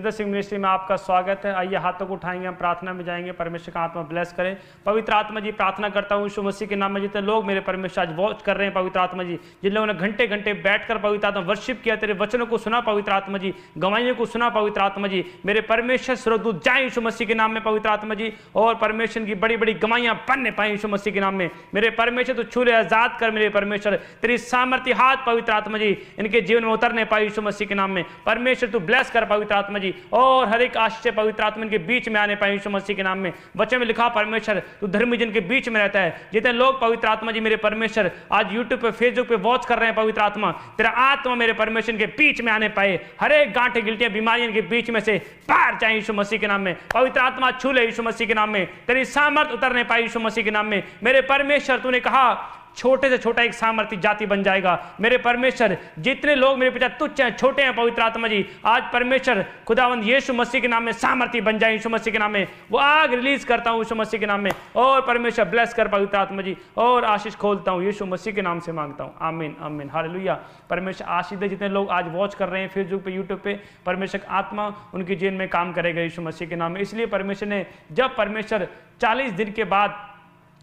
Singh ministry में आपका स्वागत है। आइए हाथों को उठाएंगे, हम प्रार्थना में जाएंगे। परमेश्वर का आत्मा ब्लेस करें। पवित्र आत्मा जी, प्रार्थना करता हूँ यीशु मसीह के नाम में जितने लोग मेरे परमेश्वर आज वॉच कर रहे हैं पवित्र आत्मा जी, जिन लोगों ने घंटे घंटे बैठकर पवित्र आत्मा वर्शिप किया, तेरे वचनों को सुना पवित्र आत्मा जी, गवाहियों को सुना पवित्र आत्मा जी, मेरे परमेश्वर स्वर्गदूत जाए यीशु मसीह के नाम में पवित्र आत्मा जी, और परमेश्वर की बड़ी बड़ी गवाहियां बनने पाए यीशु मसीह के नाम में। मेरे परमेश्वर तो छूले आजाद कर मेरे परमेश्वर, तेरी सामर्थ्य हाथ पवित्र आत्मा जी इनके जीवन में उतरने पाए यीशु मसीह के नाम में। परमेश्वर तू ब्लेस कर पवित्र आत्मा जी, और हर एक आश्चर्य पवित्र आत्मा के बीच में आने पाए यीशु मसीह के नाम में। वचन में लिखा परमेश्वर तू धर्मी जन के बीच में रहता है। जितने लोग पवित्र आत्मा जी मेरे परमेश्वर आज यूट्यूब पे फेसबुक पे वॉच कर रहे हैं पवित्र आत्मा, तेरा आत्मा मेरे परमेश्वर के बीच में आने पाए, हर एक गांठें गिल्टियां बीमारियों के बीच में से बाहर जाए यीशु मसीह के नाम में। पवित्र आत्मा छू ले यीशु मसीह के नाम में, तेरी सामर्थ उतरने पाए यीशु मसीह के नाम में। मेरे परमेश्वर तूने कहा छोटे से छोटा एक सामर्थ्य जाति बन जाएगा। मेरे परमेश्वर जितने लोग मेरे पिता तुच्छ हैं, छोटे हैं पवित्र आत्मा जी, आज परमेश्वर खुदावंद यीशु मसीह के नाम में सामर्थ्य बन जाए यीशु मसीह के नाम में। वो आग रिलीज करता हूं यीशु मसीह के नाम में, और परमेश्वर ब्लेस कर पवित्र आत्मा जी, और आशीष खोलता हूं यीशु मसीह के नाम से मांगता हूं, आमीन आमीन हालेलुया। परमेश्वर आशीष दे। जितने लोग आज वॉच कर रहे हैं फेसबुक पे यूट्यूब पे, परमेश्वर आत्मा उनकी जीवन में काम करेगा यीशु मसीह के नाम में। इसलिए परमेश्वर ने जब परमेश्वर 40 दिन के बाद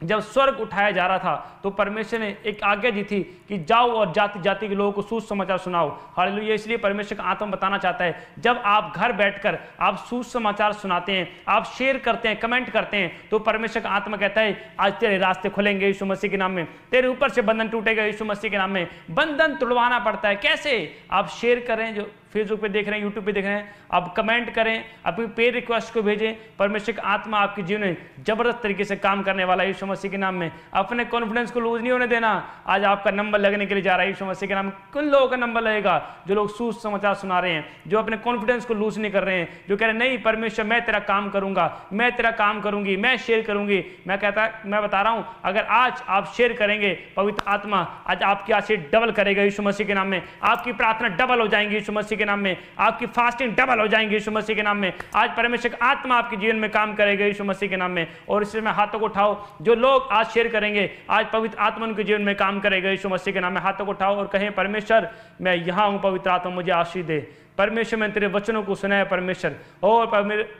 जब स्वर्ग उठाया जा रहा था तो परमेश्वर ने एक आज्ञा दी थी कि जाओ और जाति जाति के लोगों को सुसमाचार सुनाओ। हालेलुया। इसलिए परमेश्वर का आत्मा बताना चाहता है, जब आप घर बैठकर आप सुसमाचार सुनाते हैं, आप शेयर करते हैं, कमेंट करते हैं, तो परमेश्वर का आत्मा कहता है आज तेरे रास्ते खुलेंगे यीशु मसीह के नाम में, तेरे ऊपर से बंधन टूटेगा यीशु मसीह के नाम में। बंधन तोड़वाना पड़ता है। कैसे? आप शेयर करें, जो फेसबुक पे देख रहे हैं, यूट्यूब पे देख रहे हैं, आप कमेंट करें, अपनी पे रिक्वेस्ट को भेजें। परमेश्वर का आत्मा आपके जीवन में जबरदस्त तरीके से काम करने वाला है यीशु मसीह के नाम में। अपने कॉन्फिडेंस को लूज नहीं होने देना। आज आपका नंबर लगने के लिए जा रहा है यीशु मसीह के नाम में। किन लोगों का नंबर लगेगा? जो लोग सुसमाचार सुना रहे हैं, जो अपने कॉन्फिडेंस को लूज नहीं कर रहे हैं, जो कह रहे हैं नहीं परमेश्वर मैं तेरा काम करूंगा, मैं तेरा काम करूंगी, मैं शेयर करूंगी। मैं बता रहा हूं, अगर आज आप शेयर करेंगे, पवित्र आत्मा आज आपकी आशीष डबल करेगा यीशु मसीह के नाम में। आपकी प्रार्थना डबल हो जाएंगी यीशु मसीह के नाम में, आपकी फास्टिंग डबल हो जाएंगी यीशु मसीह के नाम में। आज परमेश्वर का आत्मा आपके जीवन में काम करेगा यीशु मसीह के नाम में। और इसमें मैं हाथों को उठाओ, जो लोग आज शेयर करेंगे, आज पवित्र आत्मा उनके जीवन में काम करेगा यीशु मसीह के नाम में। हाथों को उठाओ और कहें परमेश्वर मैं यहां हूं, पवित्र आत्मा मुझे आशीष दे। परमेश्वर मैंने तेरे वचनों को सुना है परमेश्वर, और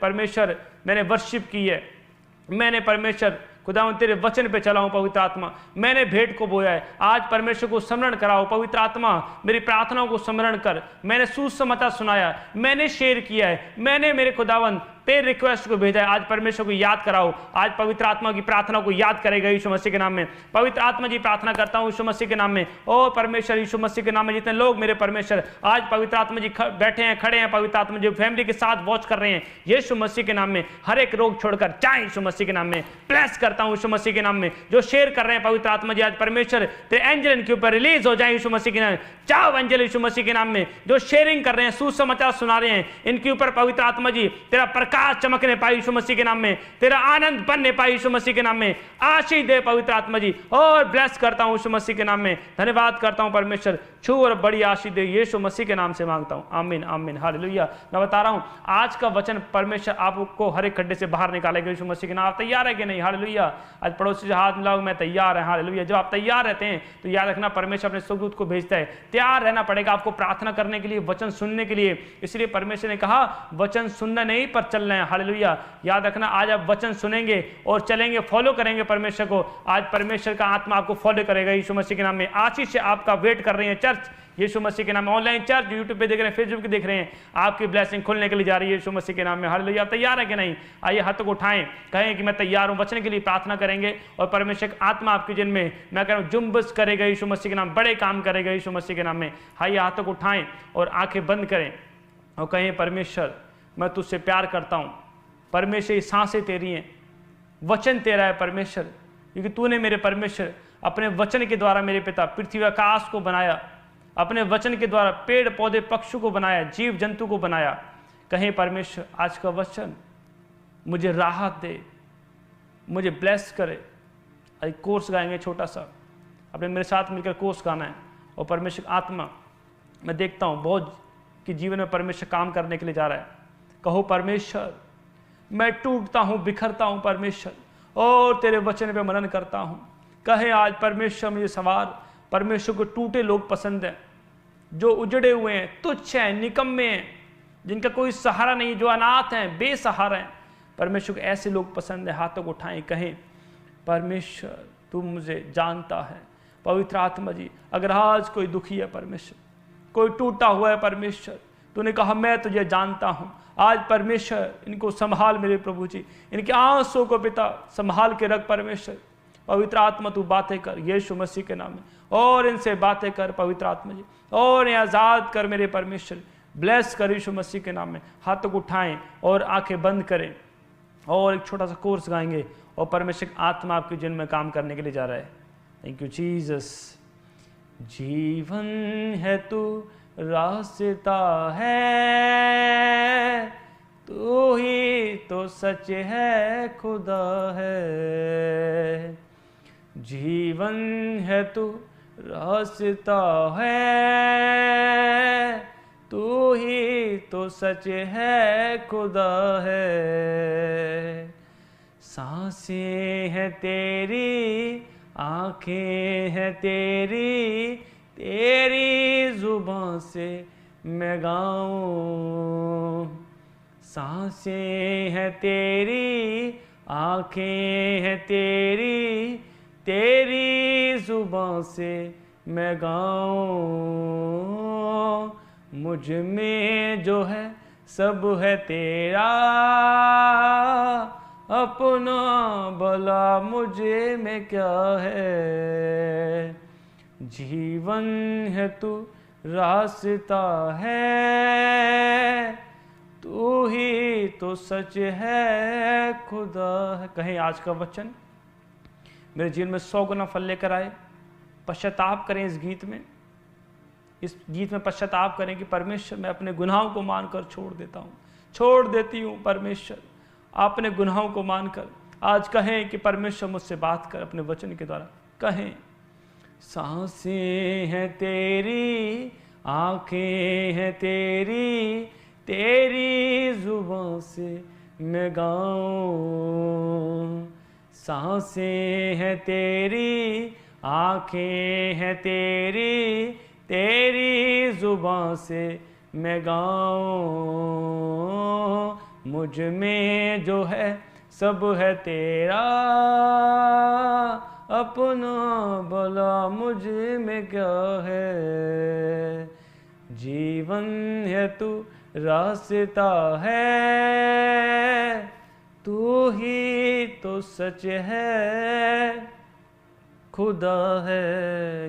परमेश्वर मैंने वर्शिप की है, मैंने परमेश्वर खुदावन तेरे वचन पे चला हूं पवित्र आत्मा, मैंने भेंट को बोया है। आज परमेश्वर को स्मरण कराओ पवित्र आत्मा, मेरी प्रार्थनाओं को स्मरण कर। मैंने सुसमाचार सुनाया, मैंने शेयर किया है, मैंने मेरे खुदावन पे रिक्वेस्ट को भेजा है। आज परमेश्वर को याद कराओ। आज पवित्र आत्मा की प्रार्थना को याद करेगा यीशु मसीह के नाम में। पवित्र आत्मा जी प्रार्थना करता हूं यीशु मसीह के नाम में, और परमेश्वर यीशु मसीह के नाम में जितने लोग मेरे परमेश्वर आज पवित्र आत्मा जी बैठे हैं, खड़े हैं, पवित्र आत्मा जी फैमिली के साथ वॉच कर रहे हैं, यीशु मसीह के नाम में हर एक रोग छोड़कर जाए यीशु मसीह के नाम में। ब्लेस करता हूं यीशु मसीह के नाम में। जो शेयर कर रहे हैं पवित्र आत्मा जी, आज परमेश्वर तेरे एंजल इनके ऊपर रिलीज हो जाए यीशु मसीह के नाम में। चाओ एंजल यीशु मसीह के नाम में, जो शेयरिंग कर रहे हैं, सुसमाचार सुना रहे हैं, इनके ऊपर पवित्र आत्मा जी तेरा प्रकाश चमकने पाए यीशु मसीह के नाम में, तेरा आनंद बनने पाए यीशु मसीह के नाम में। आशीष दे पवित्र आत्मा जी, और ब्लेस करता हूं यीशु मसीह के नाम में। धन्यवाद करता हूं परमेश्वर, छू और बड़ी आशीष दे यीशु मसीह के नाम से मांगता हूं, आमीन आमीन हालेलुया। मैं बता रहा हूं आज का वचन परमेश्वर आपको हर एक खड्डे से बाहर निकालेगा यीशु मसीह के नाम। आप तैयार है कि नहीं? हालेलुया। आज पड़ोसी से हाथ मिलाओ, मैं तैयार है। हालेलुया। जब आप तैयार रहते हैं तो याद रखना परमेश्वर अपने स्वर्गदूत को भेजता है। तैयार रहना पड़ेगा आपको प्रार्थना करने के लिए, वचन सुनने के लिए। इसलिए परमेश्वर ने कहा वचन सुनना नहीं पर चलना है। हालेलुया। याद रखना आज आप वचन सुनेंगे और चलेंगे, फॉलो करेंगे परमेश्वर को। आज परमेश्वर का आत्मा आपको फॉलो करेगा यीशु मसीह के नाम में। आशीष से आपका वेट कर रही है चर्च यीशु मसीह के नाम में। ऑनलाइन चर्च यूट्यूब पे देख रहे हैं, फेसबुक पे देख रहे हैं, आपकी ब्लेसिंग खुलने के लिए जा रही है यीशु मसीह के नाम में। हालेलुया। आप तैयार है कि नहीं? आइए हाथों को उठाएं, कहें कि मैं तैयार हूं। वचन के लिए प्रार्थना करेंगे और परमेश्वर का आत्मा आपके जिन में मैं कह रहा हूं जुम्बस करेगा यीशु मसीह के नाम, बड़े काम करेगा यीशु मसीह के नाम में। आइए हाथों को उठाएं और आंखें बंद करें और कहें परमेश्वर मैं तुझसे प्यार करता हूं। परमेश्वर ये सांसें तेरी हैं, वचन तेरा है परमेश्वर, क्योंकि तूने मेरे परमेश्वर अपने वचन के द्वारा मेरे पिता पृथ्वी आकाश को बनाया, अपने वचन के द्वारा पेड़ पौधे पक्षी को बनाया, जीव जंतु को बनाया। कहें परमेश्वर आज का वचन मुझे राहत दे, मुझे ब्लेस करे। आज कोर्स गाएंगे छोटा सा, अपने मेरे साथ मिलकर कोर्स गाना है। और परमेश्वर आत्मा मैं देखता हूँ बहुत कि जीवन में परमेश्वर काम करने के लिए जा रहा है। कहो परमेश्वर मैं टूटता हूँ, बिखरता हूँ परमेश्वर, और तेरे वचन पे मनन करता हूँ। कहे आज परमेश्वर मुझे सवार, परमेश्वर को टूटे लोग पसंद हैं, जो उजड़े हुए हैं, तुच्छ हैं, निकम्मे हैं, जिनका कोई सहारा नहीं, जो अनाथ हैं, बेसहारा हैं, परमेश्वर को ऐसे लोग पसंद है। हाथों को उठाएं, कहें परमेश्वर तू मुझे जानता है। पवित्र आत्मा जी, अगर आज कोई दुखी है परमेश्वर, कोई टूटा हुआ है परमेश्वर, तूने कहा मैं तुझे जानता हूँ। आज परमेश्वर इनको संभाल मेरे प्रभु जी, इनके आंसू को पिता संभाल के रख परमेश्वर। पवित्र आत्मा तू बातें कर यीशु मसीह के नाम में, और इनसे बातें कर पवित्र आत्मा जी, और इन्हें आज़ाद कर मेरे परमेश्वर। ब्लेस कर यीशु मसीह के नाम में। हाथों को उठाएं और आंखें बंद करें और एक छोटा सा कोर्स गाएंगे और परमेश्वर आत्मा आपके जीवन में काम करने के लिए जा रहा है। Thank you Jesus. जीवन है तू रास्ता है, तू ही तो सच है खुदा है। जीवन है तू रास्ता है, तू ही तो सच है खुदा है। सांसें हैं तेरी, आंखें हैं तेरी, तेरी जुबान से मैं गाऊं। सांसें हैं तेरी, आंखें हैं तेरी, तेरी जुबान से मैं गाऊं। मुझ में जो है सब है तेरा, अपना भला मुझे में क्या है। जीवन है तू रास्ता है, तू ही तो सच है खुदा है। कहें आज का वचन मेरे जीवन में 100 गुना फल लेकर आए। पश्चाताप करें इस गीत में, इस गीत में पश्चाताप करें कि परमेश्वर मैं अपने गुनाहों को मानकर छोड़ देता हूँ, छोड़ देती हूँ परमेश्वर, अपने गुनाहों को मानकर। आज कहें कि परमेश्वर मुझसे बात कर अपने वचन के द्वारा। कहें सांसें हैं तेरी, आंखें हैं तेरी, तेरी जुबान से मैं गाऊं। सांसें हैं तेरी, आंखें हैं तेरी, तेरी जुबान से मैं गाऊं। मुझ में जो है सब है तेरा, अपना भला मुझ में क्या है। जीवन है तू रास्ता है, तू ही तो सच है खुदा है।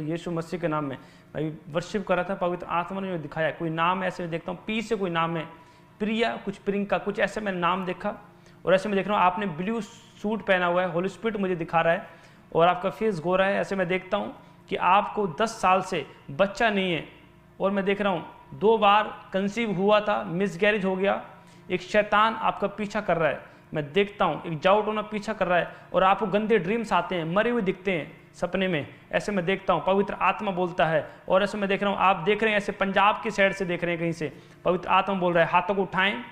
यीशु मसीह के नाम में मैं वर्शिप कर रहा था, पवित्र आत्मा ने जो दिखाया, कोई नाम ऐसे देखता हूँ, पी से कोई नाम है, प्रिया, कुछ प्रियंका, कुछ ऐसे मैंने नाम देखा। और ऐसे मैं देख रहा हूँ आपने ब्लू सूट पहना हुआ है, होली स्पिरिट मुझे दिखा रहा है, और आपका फेस गोरा है। ऐसे मैं देखता हूँ कि आपको 10 साल से बच्चा नहीं है, और मैं देख रहा हूँ 2 बार कंसीव हुआ था, मिसगैरेज हो गया। एक शैतान आपका पीछा कर रहा है, मैं देखता हूँ एक जाउटोना पीछा कर रहा है, और आपको गंदे ड्रीम्स आते हैं, मरे हुए दिखते हैं सपने में। ऐसे मैं देखता हूँ, पवित्र आत्मा बोलता है। और ऐसे मैं देख रहा हूँ, आप देख रहे हैं ऐसे पंजाब की साइड से देख रहे हैं कहीं से, पवित्र आत्मा बोल रहा है हाथों को उठाएं,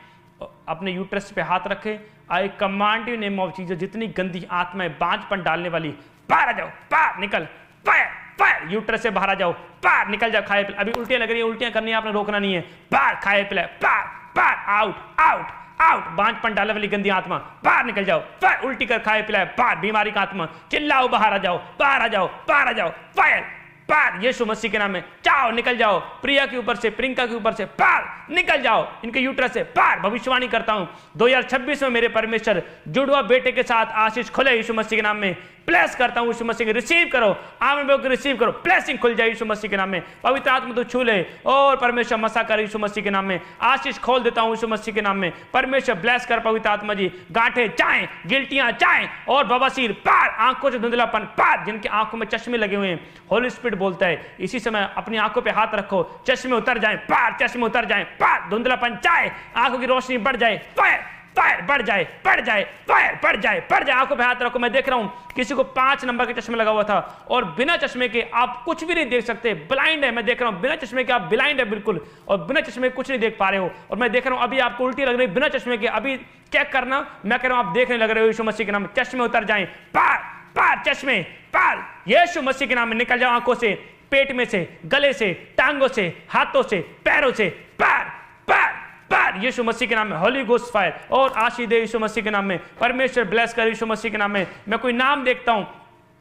अपने यूट्रस पे हाथ रखें। आई command you name of Jesus, जितनी गंदी आत्माएं बांझपन डालने वाली, बाहर आ जाओ, बाहर निकल, फायर फायर, यूट्रस से बाहर आ जाओ, बाहर निकल जाओ। खाए पिलाए, अभी उल्टियां लग रही है, उल्टियां करनी है, आपने रोकना नहीं है, बाहर खाए पिलाए, बाहर बाहर, आउट आउट आउट। बांझपन डालने वाली गंदी आत्मा बाहर निकल जाओ, फायर, उल्टी कर खाए पिलाए, बाहर बीमारी का आत्मा चिल्लाओ, बाहर आ जाओ, बाहर आ जाओ, बाहर आ जाओ, फायर बाहर यीशु मसीह के नाम में, जाओ निकल जाओ। प्रिया के ऊपर से, प्रियंका के ऊपर से बाहर निकल जाओ, इनके यूट्रस से बाहर। भविष्यवाणी करता हूं 2026 में मेरे परमेश्वर जुड़वा बेटे के साथ आशीष खुले यीशु मसीह के नाम में। ब्लेस करता हूं यीशु मसीह के, रिसीव करो, आमीन बोल के रिसीव करो, ब्लेसिंग खुल जाए यीशु मसीह के नाम में। पवित्र आत्मा तो छू ले और परमेश्वर मसा कर यीशु मसीह के नाम में। आशीष खोल देता हूं यीशु मसीह के नाम में। परमेश्वर ब्लेस कर पवित्र आत्मा जी। गांठें जाएं, गिल्टियां जाएं, और बवासीर पार, आंखों से धुंधलापन पार, जिनकी आंखों में चश्मे लगे हुए हैं, होली स्पिरिट बोलता है इसी समय अपनी आंखों पे हाथ रखो, चश्मे उतर जाएं पार, चश्मे उतर जाएं पार, धुंधलापन जाए, आंखों की रोशनी बढ़ जाए, फायर फायर बढ़ जाए, बढ़ जाए, फायर बढ़ जाए, बढ़ जाए। आंखों पे हाथ रखो। मैं देख रहा हूं किसी को 5 नंबर के चश्मे लगा हुआ था, और बिना चश्मे के आप कुछ भी नहीं देख सकते, ब्लाइंड है। मैं देख रहा हूं बिना चश्मे के आप ब्लाइंड है बिल्कुल, और बिना चश्मे कुछ नहीं देख पा रहे हो। और मैं देख रहा हूं अभी आपको उल्टी लग रही है बिना चश्मे के, अभी चेक करना, मैं कह रहा हूं आप देखने लग रहे हो। यीशु मसीह के नाम में चश्मे उतर जाएं पार पार, चश्मे पार, यीशु मसीह के नाम में निकल जाओ आंखों से, पेट में से, गले से, टांगों से, हाथों से, पैरों से, पार पार पार फायर यीशु मसीह के नाम में, होली गोस्ट फायर, और आशीष दे यीशु मसीह के नाम में, परमेश्वर ब्लेस कर यीशु मसीह के नाम में। मैं कोई नाम देखता हूं,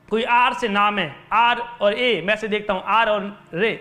कोई आर से नाम है, आर और ए, मैं से देखता हूं आर और रे,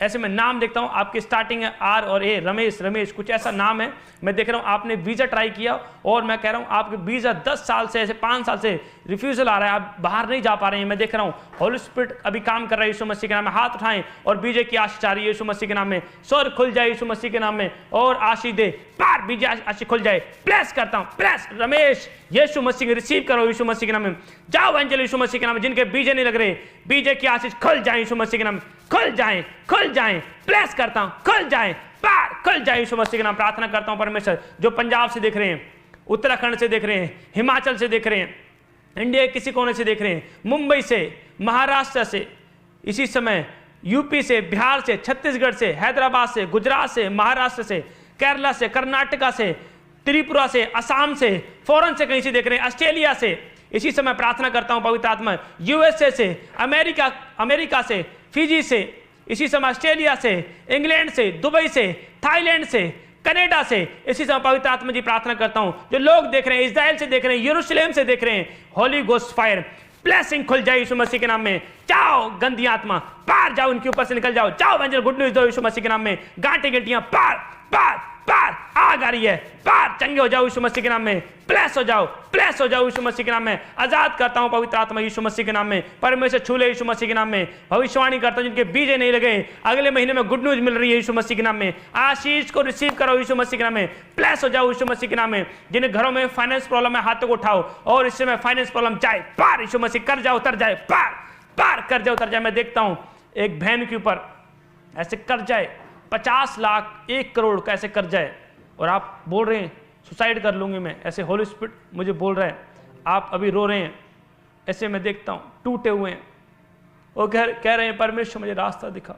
ऐसे मैं नाम देखता हूं, आपकी स्टार्टिंग है आर और ए, रमेश, रमेश, कुछ ऐसा नाम है। मैं देख रहा हूं आपने वीजा ट्राई किया और मैं कह रहा हूं आपके वीजा 10 साल से, ऐसे 5 साल से रिफ्यूजल आ रहा है, आप बाहर नहीं जा पा रहे हैं। मैं देख रहा हूं होली स्पिरिट अभी काम कर रहा है यीशु मसीह के नाम में। हाथ उठाएं और वीजे की आशीष आ रही है यीशु मसीह के नाम में। स्वर खुल जाए यीशु मसीह के नाम में और आशीष दे, पार वीजे आशीष खुल जाए। प्लेस करता हूं, प्लेस रमेश यीशु मसीह रिसीव करो यीशु मसीह के नाम में। जाओ एंजल यीशु मसीह के नाम में, जिनके बीजे नहीं लग रहे, बीजे की आशीष खुल जाए यीशु मसीह के नाम में, खुल जाएं, खुल जाएं। प्लेस करता हूं, खुल जाएं, पार खुल जाए यीशु मसीह के नाम। प्रार्थना करता हूं परमेश्वर, जो पंजाब से देख रहे हैं, उत्तराखंड से देख रहे हैं, हिमाचल से देख रहे हैं, इंडिया के किसी कोने से देख रहे हैं, मुंबई से, महाराष्ट्र से, इसी समय यूपी से, बिहार से, छत्तीसगढ़ से, हैदराबाद से, गुजरात से, महाराष्ट्र से, केरला से, कर्नाटका से, त्रिपुरा से, असम से, फॉरेन से कहीं से देख रहे हैं, ऑस्ट्रेलिया से, इसी समय प्रार्थना करता हूं पवित्र आत्मा, यूएसए से, अमेरिका से, फिजी से, इसी समय ऑस्ट्रेलिया से, इंग्लैंड से, दुबई से, थाईलैंड से, कनाडा से, इसी समय पवित्र आत्मा जी प्रार्थना करता हूं जो लोग देख रहे हैं, इजराइल से देख रहे हैं, यरूशलेम से देख रहे हैं, होली गोस्ट फायर ब्लेसिंग खुल जाए यीशु मसीह के नाम में। जाओ गंदी आत्मा, पार जाओ, इनके ऊपर से निकल जाओ, जाओ एंजल गुड न्यूज दो यीशु मसीह के नाम में। गांठें गिल्टियां पार पार पार आग आ रही है, पार चंगे हो जाओ यीशु मसीह के नाम में। प्लेस हो जाओ, प्लेस हो जाओ यीशु मसीह के नाम में। आजाद करता हूं पवित्र आत्मा यीशु मसीह के नाम में। परमेश्वर छू ले यीशु मसीह के नाम में। भविष्यवाणी करता हूं जिनके बीजे नहीं लगे, अगले महीने में गुड न्यूज मिल रही है यीशु मसीह के नाम में। आशीष को रिसीव करो यीशु मसीह के नाम में। प्लेस हो जाओ यीशु मसीह के नाम में। जिन्हें घरों में फाइनेंस प्रॉब्लम है हाथों को उठाओ और इससे में फाइनेंस प्रॉब्लम जाए, पार यीशु मसीह कर जाओ, उतर जाए, पार पार कर जाओ, उतर जाए। मैं देखता हूं एक बहन के ऊपर ऐसे कर जाए 50 लाख 1 करोड़ का ऐसे कर जाए और आप बोल रहे हैं सुसाइड कर लूंगी मैं, ऐसे होली स्पिरिट मुझे बोल रहा है, आप अभी रो रहे हैं, ऐसे मैं देखता हूं टूटे हुए हैं और कह रहे हैं परमेश्वर मुझे रास्ता दिखा,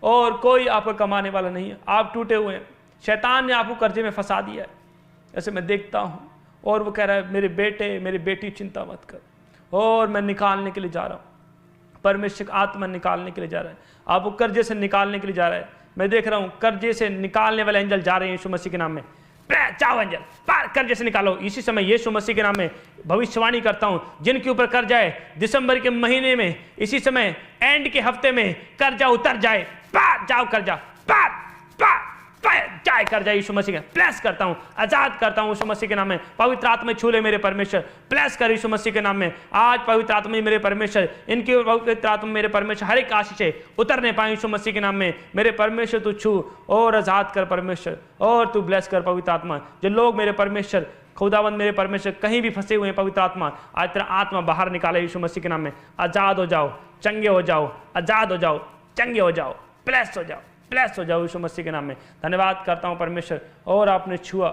और कोई आपको कमाने वाला नहीं है, आप टूटे हुए हैं, शैतान ने आपको कर्जे में फंसा दिया है। ऐसे मैं देखता हूं और वो कह रहा है मेरे बेटे मेरी बेटी चिंता मत कर, और मैं निकालने के लिए जा रहा हूं। परमेश्वर आत्मा निकालने के लिए जा रहा है, आपको कर्जे से निकालने के लिए जा रहा है। मैं देख रहा हूं कर्जे से निकालने वाले एंजल जा रहे हैं यीशु मसीह के नाम में। जाओ एंजल, पार कर्जे से निकालो इसी समय यीशु मसीह के नाम में। भविष्यवाणी करता हूं जिनके ऊपर कर्जा है दिसंबर के महीने में, इसी समय एंड के हफ्ते में कर्जा उतर जाए, पार जाओ कर्जा, पार पार जाए कर्जा यीशु मसीह का। प्लेस करता हूं, आजाद करता हूं यीशु मसीह के नाम में। पवित्र आत्मा छू ले मेरे परमेश्वर, प्लेस कर यीशु मसीह के नाम में। आज पवित्र आत्मा मेरे परमेश्वर, इनके पवित्र आत्मा मेरे परमेश्वर हर एक आशीष उतरने पाए यीशु मसीह के नाम में। मेरे परमेश्वर तू छू और आजाद कर परमेश्वर, और तू ब्लेस कर पवित्र आत्मा। जो लोग मेरे परमेश्वर खुदावंद मेरे परमेश्वर कहीं भी फंसे हुए हैं, पवित्र आत्मा आज तेरा आत्मा बाहर निकाले यीशु मसीह के नाम में। आजाद हो जाओ, चंगे हो जाओ, आजाद हो जाओ, चंगे हो जाओ, प्लेस हो जाओ, ब्लेस हो जाओ यीशु मसीह के नाम में। धन्यवाद करता हूं परमेश्वर, और आपने छुआ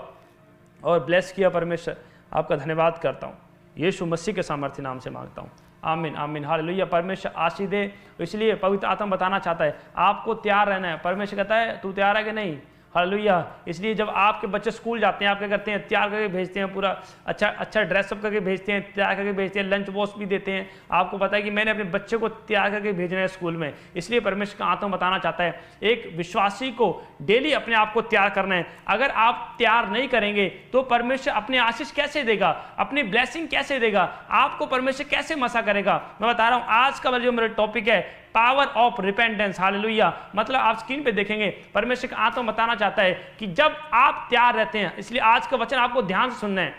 और ब्लेस किया परमेश्वर, आपका धन्यवाद करता हूं। यीशु मसीह के सामर्थ्य नाम से मांगता हूं, आमीन आमीन हालेलुया। परमेश्वर आशीष दे। इसलिए पवित्र आत्मा बताना चाहता है आपको तैयार रहना है। परमेश्वर कहता है तू तैयार है कि नहीं, हालेलुया। इसलिए जब आपके बच्चे स्कूल जाते हैं आप क्या करते हैं, तैयार करके भेजते हैं, पूरा अच्छा ड्रेसअप करके भेजते हैं, तैयार करके भेजते हैं, लंच बॉक्स भी देते हैं। आपको पता है कि मैंने अपने बच्चे को तैयार करके भेजना है स्कूल में। इसलिए परमेश्वर का आत्मा बताना चाहता है एक विश्वासी को डेली अपने आप को तैयार करना है। अगर आप तैयार नहीं करेंगे तो परमेश्वर अपने आशीष कैसे देगा, अपनी ब्लेसिंग कैसे देगा, आपको परमेश्वर कैसे मसा करेगा। मैं बता रहा हूं आज का जो मेरा टॉपिक है पावर ऑफ रिपेंटेंस, हालेलुया। मतलब आप स्क्रीन पे देखेंगे परमेश्वर का आत्मा बताना चाहता है कि जब आप तैयार रहते हैं, इसलिए आज का वचन आपको ध्यान से सुनना है।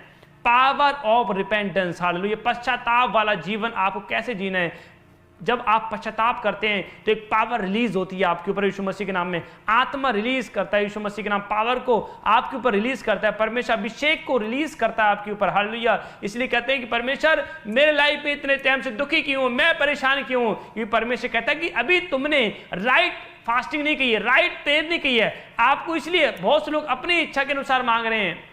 Power of repentance, hallelujah. पश्चाताप वाला जीवन आपको कैसे जीना है। जब आप पश्चाताप करते हैं तो एक पावर रिलीज होती है आपके ऊपर यीशु मसीह के नाम में। आत्मा रिलीज करता है यीशु मसीह के नाम, पावर को आपके ऊपर रिलीज करता है। परमेश्वर अभिषेक को रिलीज करता है आपके ऊपर, हालेलुया। इसलिए कहते हैं कि परमेश्वर मेरे लाइफ में इतने टाइम से दुखी क्यों हूं, मैं परेशान क्यों हूं। क्योंकि परमेश्वर कहता है कि अभी तुमने राइट फास्टिंग नहीं की है, राइट प्रेयर नहीं की है। आपको इसलिए बहुत से लोग अपनी इच्छा के अनुसार मांग रहे हैं,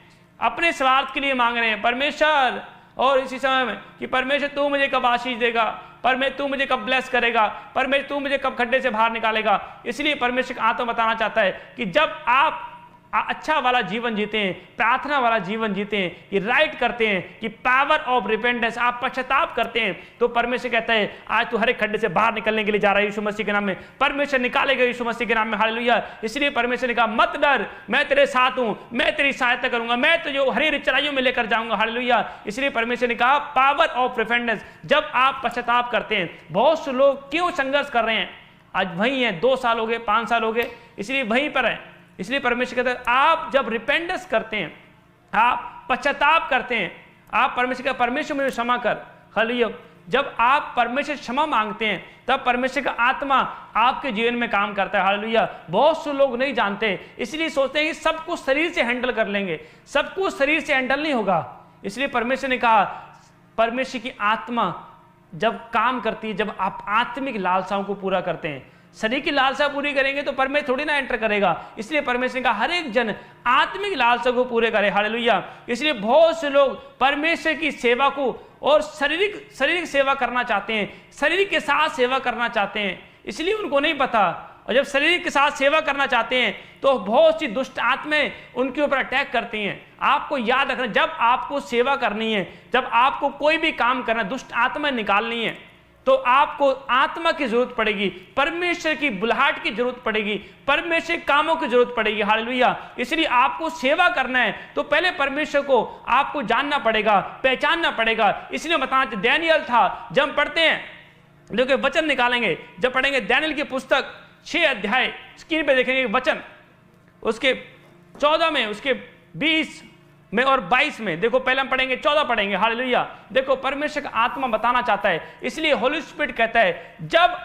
अपने स्वार्थ के लिए मांग रहे हैं परमेश्वर। और इसी समय में कि परमेश्वर तू मुझे कब आशीष देगा, परमेश्वर तू मुझे कब ब्लेस करेगा, परमेश्वर तू मुझे कब खड्डे से बाहर निकालेगा। इसलिए परमेश्वर का आत्मा बताना चाहता है कि जब आप अच्छा वाला जीवन जीते हैं, प्रार्थना वाला जीवन जीते हैं, कि राइट करते हैं, कि पावर ऑफ रिपेंटेंस, आप पश्चाताप करते हैं, तो परमेश्वर कहता है आज तू हर एक खड्डे से बाहर निकलने के लिए जा रहा है यीशु मसीह के नाम में। परमेश्वर निकालेगा यीशु मसीह के नाम में, हालेलुया। इसलिए परमेश्वर ने कहा मत डर, मैं तेरे साथ हूं, मैं तेरी सहायता करूंगा, मैं तुझे हरी चराइयों में लेकर जाऊंगा, हालेलुया। इसलिए परमेश्वर ने कहा पावर ऑफ रिपेंटेंस, जब आप पश्चाताप करते हैं। बहुत से लोग क्यों संघर्ष कर रहे हैं, आज वहीं है, 2 साल हो गए, 5 साल हो गए, इसलिए वहीं पर है। इसलिए परमेश्वर कहता है आप जब रिपेंटेंस करते हैं, आप पश्चाताप करते हैं, आप परमेश्वर का परमेश्वर मुझे क्षमा कर, हालेलुया। जब आप परमेश्वर क्षमा मांगते हैं तब परमेश्वर का आत्मा आपके जीवन में काम करता है, हालेलुया। बहुत से लोग नहीं जानते, इसलिए सोचते हैं कि सब कुछ शरीर से हैंडल कर लेंगे, सब कुछ शरीर से हैंडल नहीं होगा। इसलिए परमेश्वर ने कहा परमेश्वर की आत्मा जब काम करती है, जब आप आत्मिक लालसाओं को पूरा करते हैं, शरीर की लालसा पूरी करेंगे तो परमेश्वर थोड़ी ना एंटर करेगा। इसलिए परमेश्वर का हर एक जन आत्मिक लालसा को पूरे करे, हालेलुया। इसलिए बहुत से लोग परमेश्वर की सेवा को और शारीरिक सेवा करना चाहते हैं, शरीर के साथ सेवा करना चाहते हैं, इसलिए उनको नहीं पता। और जब शरीर के साथ सेवा करना चाहते हैं तो बहुत सी दुष्ट आत्माएं उनके ऊपर अटैक करती हैं। आपको याद रखना, जब आपको सेवा करनी है, जब आपको कोई भी काम करना, दुष्ट आत्माएं निकालनी है, तो आपको आत्मा की जरूरत पड़ेगी, परमेश्वर की बुलाहट की जरूरत पड़ेगी, परमेश्वर कामों की जरूरत पड़ेगी, हालेलुया। इसलिए आपको सेवा करना है तो पहले परमेश्वर को आपको जानना पड़ेगा, पहचानना पड़ेगा। इसलिए बताना, दानियेल था, जब हम पढ़ते हैं, देखिए वचन निकालेंगे, जब पढ़ेंगे दानियेल की पुस्तक 6 अध्याय, स्क्रीन पे देखेंगे वचन, उसके 14 में, उसके 20 में और 22 में। देखो पहले हम पढ़ेंगे, 14 पढ़ेंगे, हालेलुया। देखो परमेश्वर का आत्मा बताना चाहता है, इसलिए होली स्पिरिट कहता है जब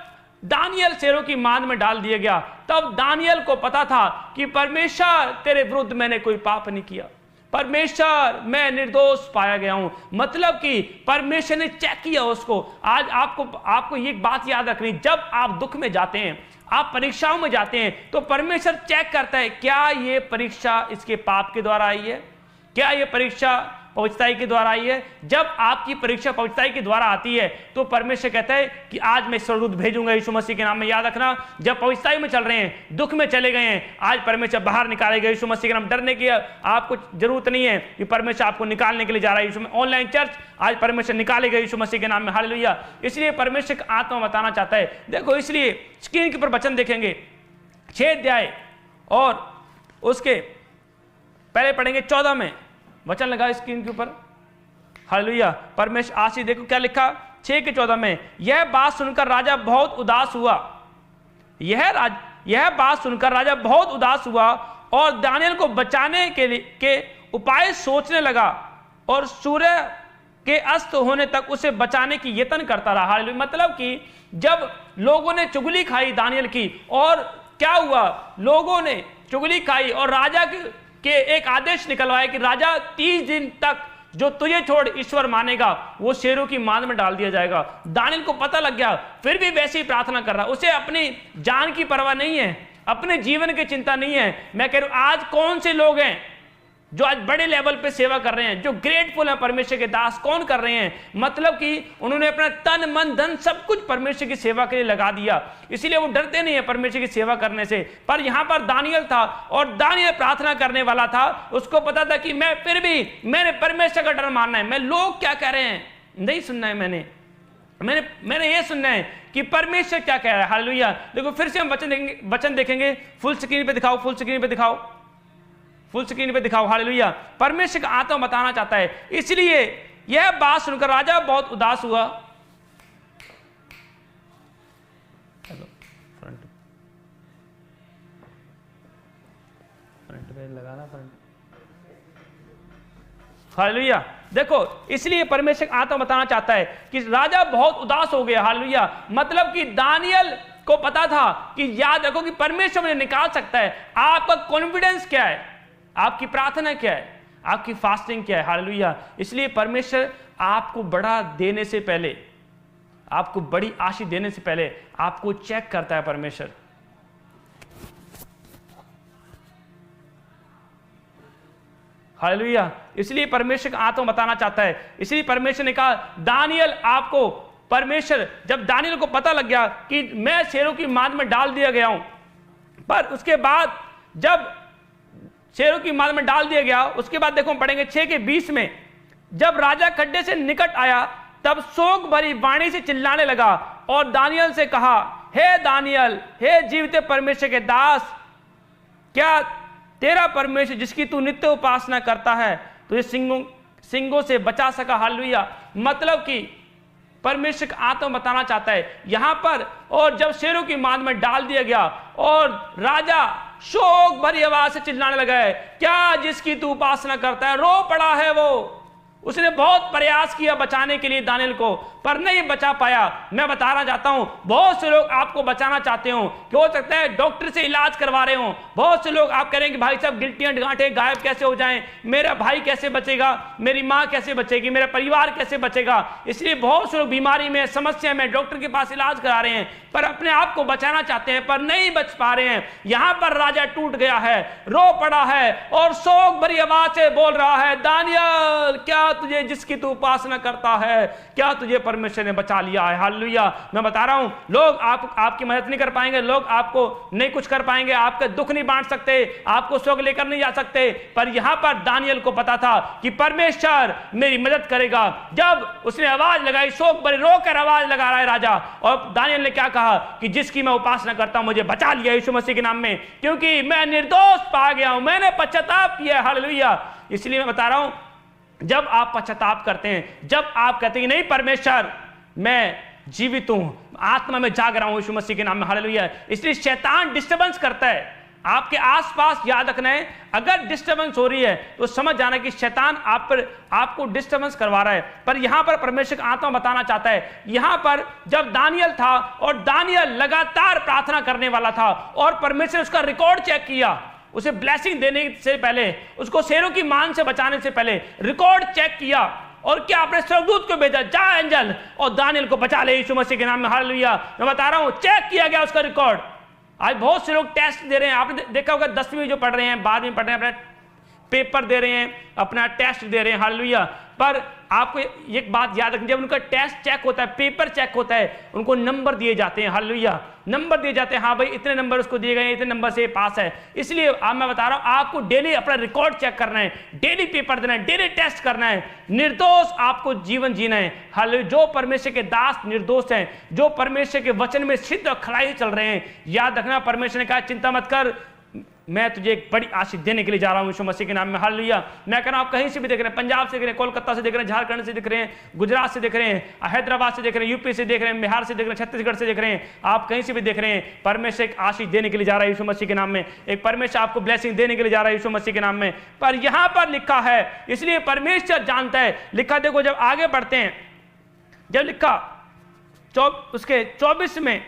दानियेल शेरों की मांद में डाल दिया गया तब दानियेल को पता था कि परमेश्वर तेरे विरुद्ध मैंने कोई पाप नहीं किया, परमेश्वर मैं निर्दोष पाया गया हूं। मतलब कि परमेश्वर ने चेक किया उसको। आज आपको ये बात याद रखनी, जब आप दुख में जाते हैं, आप परीक्षाओं में जाते हैं, तो परमेश्वर चेक करता है क्या ये परीक्षा इसके पाप के द्वारा आई है, क्या ये परीक्षा पवित्रताई के द्वारा आई है। जब आपकी परीक्षा पवित्रताई के द्वारा आती है तो परमेश्वर कहता है कि आज मैं स्वर्गदूत भेजूंगा यीशु मसीह के नाम में। याद रखना, जब पवित्रताई में चल रहे हैं, दुख में चले गए हैं, आज परमेश्वर बाहर निकालेगा यीशु मसीह के नाम। डरने की आपको जरूरत नहीं है कि परमेश्वर आपको निकालने के लिए जा रहा है यीशु में। ऑनलाइन चर्च आज परमेश्वर निकालेगा यीशु मसीह के नाम में, हालेलुया। इसलिए परमेश्वर का आत्मा बताना चाहता है। देखो इसलिए स्क्रीन के ऊपर वचन देखेंगे, 6 अध्याय और उसके पहले पढ़ेंगे 14 में, वचन लगा स्क्रीन के ऊपर, हालेलुया। परमेश्वर आशीष, देखो क्या लिखा 6 के 14 में, यह बात सुनकर राजा बहुत उदास हुआ, यह बात सुनकर राजा बहुत उदास हुआ और दानियेल को बचाने के उपाय सोचने लगा और सूर्य के अस्त होने तक उसे बचाने की यत्न करता रहा, हालेलुया। मतलब कि जब लोगों ने चुगली खाई दानियेल की, और क्या हुआ, लोगों ने चुगली खाई और राजा के एक आदेश निकलवाया कि राजा 30 दिन तक जो तुझे छोड़ ईश्वर मानेगा वो शेरों की मांद में डाल दिया जाएगा। दानियेल को पता लग गया, फिर भी वैसे ही प्रार्थना कर रहा, उसे अपनी जान की परवाह नहीं है, अपने जीवन की चिंता नहीं है। मैं कह रहा हूं आज कौन से लोग हैं जो आज बड़े लेवल पे सेवा कर रहे हैं, जो ग्रेटफुल हैं परमेश्वर के दास, कौन कर रहे हैं, मतलब कि उन्होंने अपना तन मन धन सब कुछ परमेश्वर की सेवा के लिए लगा दिया, इसीलिए वो डरते नहीं है परमेश्वर की सेवा करने से। पर यहां पर दानियेल था और दानियेल प्रार्थना करने वाला था, उसको पता था कि मैं फिर भी मैंने परमेश्वर का डर मानना है, मैं लोग क्या कह रहे हैं नहीं सुनना है, मैंने ये सुनना है कि परमेश्वर क्या कह रहा है, हालेलुया। देखो फिर से हम वचन देखेंगे, फुल स्क्रीन पे दिखाओ, फुल स्क्रीन पे दिखाओ, हालेलुया। परमेश्वर का आत्मा बताना चाहता है। इसलिए यह बात सुनकर राजा बहुत उदास हुआ। फ्रंट पे लगाना, हालेलुया। देखो इसलिए परमेश्वर का आत्मा बताना चाहता है कि राजा बहुत उदास हो गया, हालेलुया। मतलब कि दानियेल को पता था कि याद रखो कि परमेश्वर मुझे निकाल सकता है। आपका कॉन्फिडेंस क्या है, आपकी प्रार्थना क्या है, आपकी फास्टिंग क्या है, हालेलुया। इसलिए परमेश्वर आपको बड़ा देने से पहले, आपको बड़ी आशीष देने से पहले आपको चेक करता है परमेश्वर। हालेलुया। इसलिए परमेश्वर का आत्मा बताना चाहता है। इसलिए परमेश्वर ने कहा दानियेल, आपको परमेश्वर, जब दानियेल को पता लग गया कि मैं शेरों की मांद में डाल दिया गया हूं, पर उसके बाद जब शेरों की मार में डाल दिया गया। उसके बाद देखो पढ़ेंगे 6:20 में, जब राजा खड्डे से निकट आया तब शोक भरी वाणी से चिल्लाने लगा और दानियल से कहा, हे दानियल, हे जीवित परमेश्वर के दास, क्या तेरा परमेश्वर जिसकी तू नित्य उपासना करता है तुझे सिंगों से बचा सका? हालेलुया। मतलब कि परमेश्वर का आत्मा बताना चाहता है यहां पर। और जब शेरों की मांद में डाल दिया गया और राजा शोक भरी आवाज से चिल्लाने लगा है, क्या जिसकी तू उपासना करता है? रो पड़ा है वो। उसने बहुत प्रयास किया बचाने के लिए दानियल को, पर नहीं बचा पाया। मैं बताना चाहता हूं, बहुत से लोग आपको बचाना चाहते हो कि हो सकता है डॉक्टर से इलाज करवा रहे हो। बहुत से लोग आप करेंगे भाई साहब गिल्टियां गांठें गायब कैसे हो जाएं, मेरा भाई कैसे बचेगा, मेरी माँ कैसे बचेगी, मेरा परिवार कैसे बचेगा। इसलिए बहुत से लोग बीमारी में, समस्या में डॉक्टर के पास इलाज करा रहे हैं, पर अपने आप को बचाना चाहते हैं पर नहीं बच पा रहे हैं। यहां पर राजा टूट गया है, रो पड़ा है और शोक भरी आवाज से बोल रहा है, दानियल, क्या तुझे जिसकी तू उपासना करता है, क्या तुझे परमेश्वर ने बचा लिया है? हालेलुया। मैं बता रहा हूं, लोग आपकी मदद नहीं कर पाएंगे, लोग आपको नहीं कुछ कर पाएंगे, आपका दुख नहीं बांट सकते, आपको सुख लेकर नहीं जा सकते, पर यहां पर दानियल को पता था कि परमेश्वर मेरी मदद करेगा। जब उसने आवाज लगाई, शोक भरी रोकर आवाज लगा रहा है राजा, और दानियल ने क्या कहा कि जिसकी मैं उपासना करता हूं मुझे बचा लिया यीशु मसीह के नाम में, क्योंकि मैं निर्दोष पा गया हूं, मैंने पश्चाताप किया। हालेलुया। इसलिए मैं बता रहा हूं, जब आप पश्चाताप करते हैं, जब आप कहते हैं नहीं परमेश्वर मैं जीवित हूं, आत्मा में जाग रहा हूं यीशु मसीह के नाम में, हालेलुया। इसलिए शैतान डिस्टर्बेंस करता है आपके आसपास। याद रखना है, अगर डिस्टर्बेंस हो रही है तो समझ जाना कि शैतान आपको डिस्टर्बेंस करवा रहा है। पर यहां पर परमेश्वर का आत्मा बताना चाहता है, यहां पर जब दानियल था और दानियल लगातार प्रार्थना करने वाला था और परमेश्वर उसका रिकॉर्ड चेक किया, उसे ब्लेसिंग देने से पहले, उसको शेरों की मान से बचाने से पहले रिकॉर्ड चेक किया, और क्या आपने स्वर्गदूत को भेजा, जा एंजल और दानियल को बचा ले यीशु मसीह के नाम में, हालेलुया। मैं बता रहा हूं, चेक किया गया उसका रिकॉर्ड। आज बहुत से लोग टेस्ट दे रहे हैं, आपने देखा होगा 10वीं जो पढ़ रहे हैं, 12वीं पढ़ रहे हैं, अपना पेपर दे रहे हैं, अपना टेस्ट दे रहे हैं, हालेलुया। पर आपको एक बात याद रखनी, जब उनका टेस्ट चेक होता है, पेपर चेक होता है, उनको नंबर दिए जाते हैं, हालेलुया। नंबर दिए जाते हैं, हाँ भाई इतने नंबर उसको दिए गए, इतने नंबर से पास है। इसलिए अब मैं बता रहा हूं, आपको डेली अपना रिकॉर्ड चेक करना है, डेली पेपर देना है, डेली टेस्ट करना है, निर्दोष आपको जीवन जीना है। हालेलुया। जो परमेश्वर के दास निर्दोष हैं, जो परमेश्वर के वचन में सिद्ध और खड़ाई चल रहे हैं, याद रखना परमेश्वर ने कहा चिंता मत कर, मैं तुझे एक बड़ी आशीष देने के लिए जा रहा हूं यीशु मसीह के नाम में, हालेलुया। मैं कह रहा हूं, आप कहीं से भी देख रहे हैं, पंजाब से देख रहे हैं, कोलकाता से देख रहे हैं, झारखंड से देख रहे हैं, गुजरात से देख रहे हैं, हैदराबाद से देख रहे हैं, यूपी से देख रहे हैं, बिहार से देख रहे हैं, छत्तीसगढ़ से देख रहे हैं, आप कहीं से भी देख रहे हैं, परमेश्वर एक आशीष देने के लिए जा रहा है यीशु मसीह के नाम में, एक परमेश्वर आपको ब्लेसिंग देने के लिए जा रहा है यीशु मसीह के नाम में। पर यहां पर लिखा है, इसलिए परमेश्वर जानता है, लिखा देखो, जब आगे बढ़ते हैं, जब लिखा उसके 24 में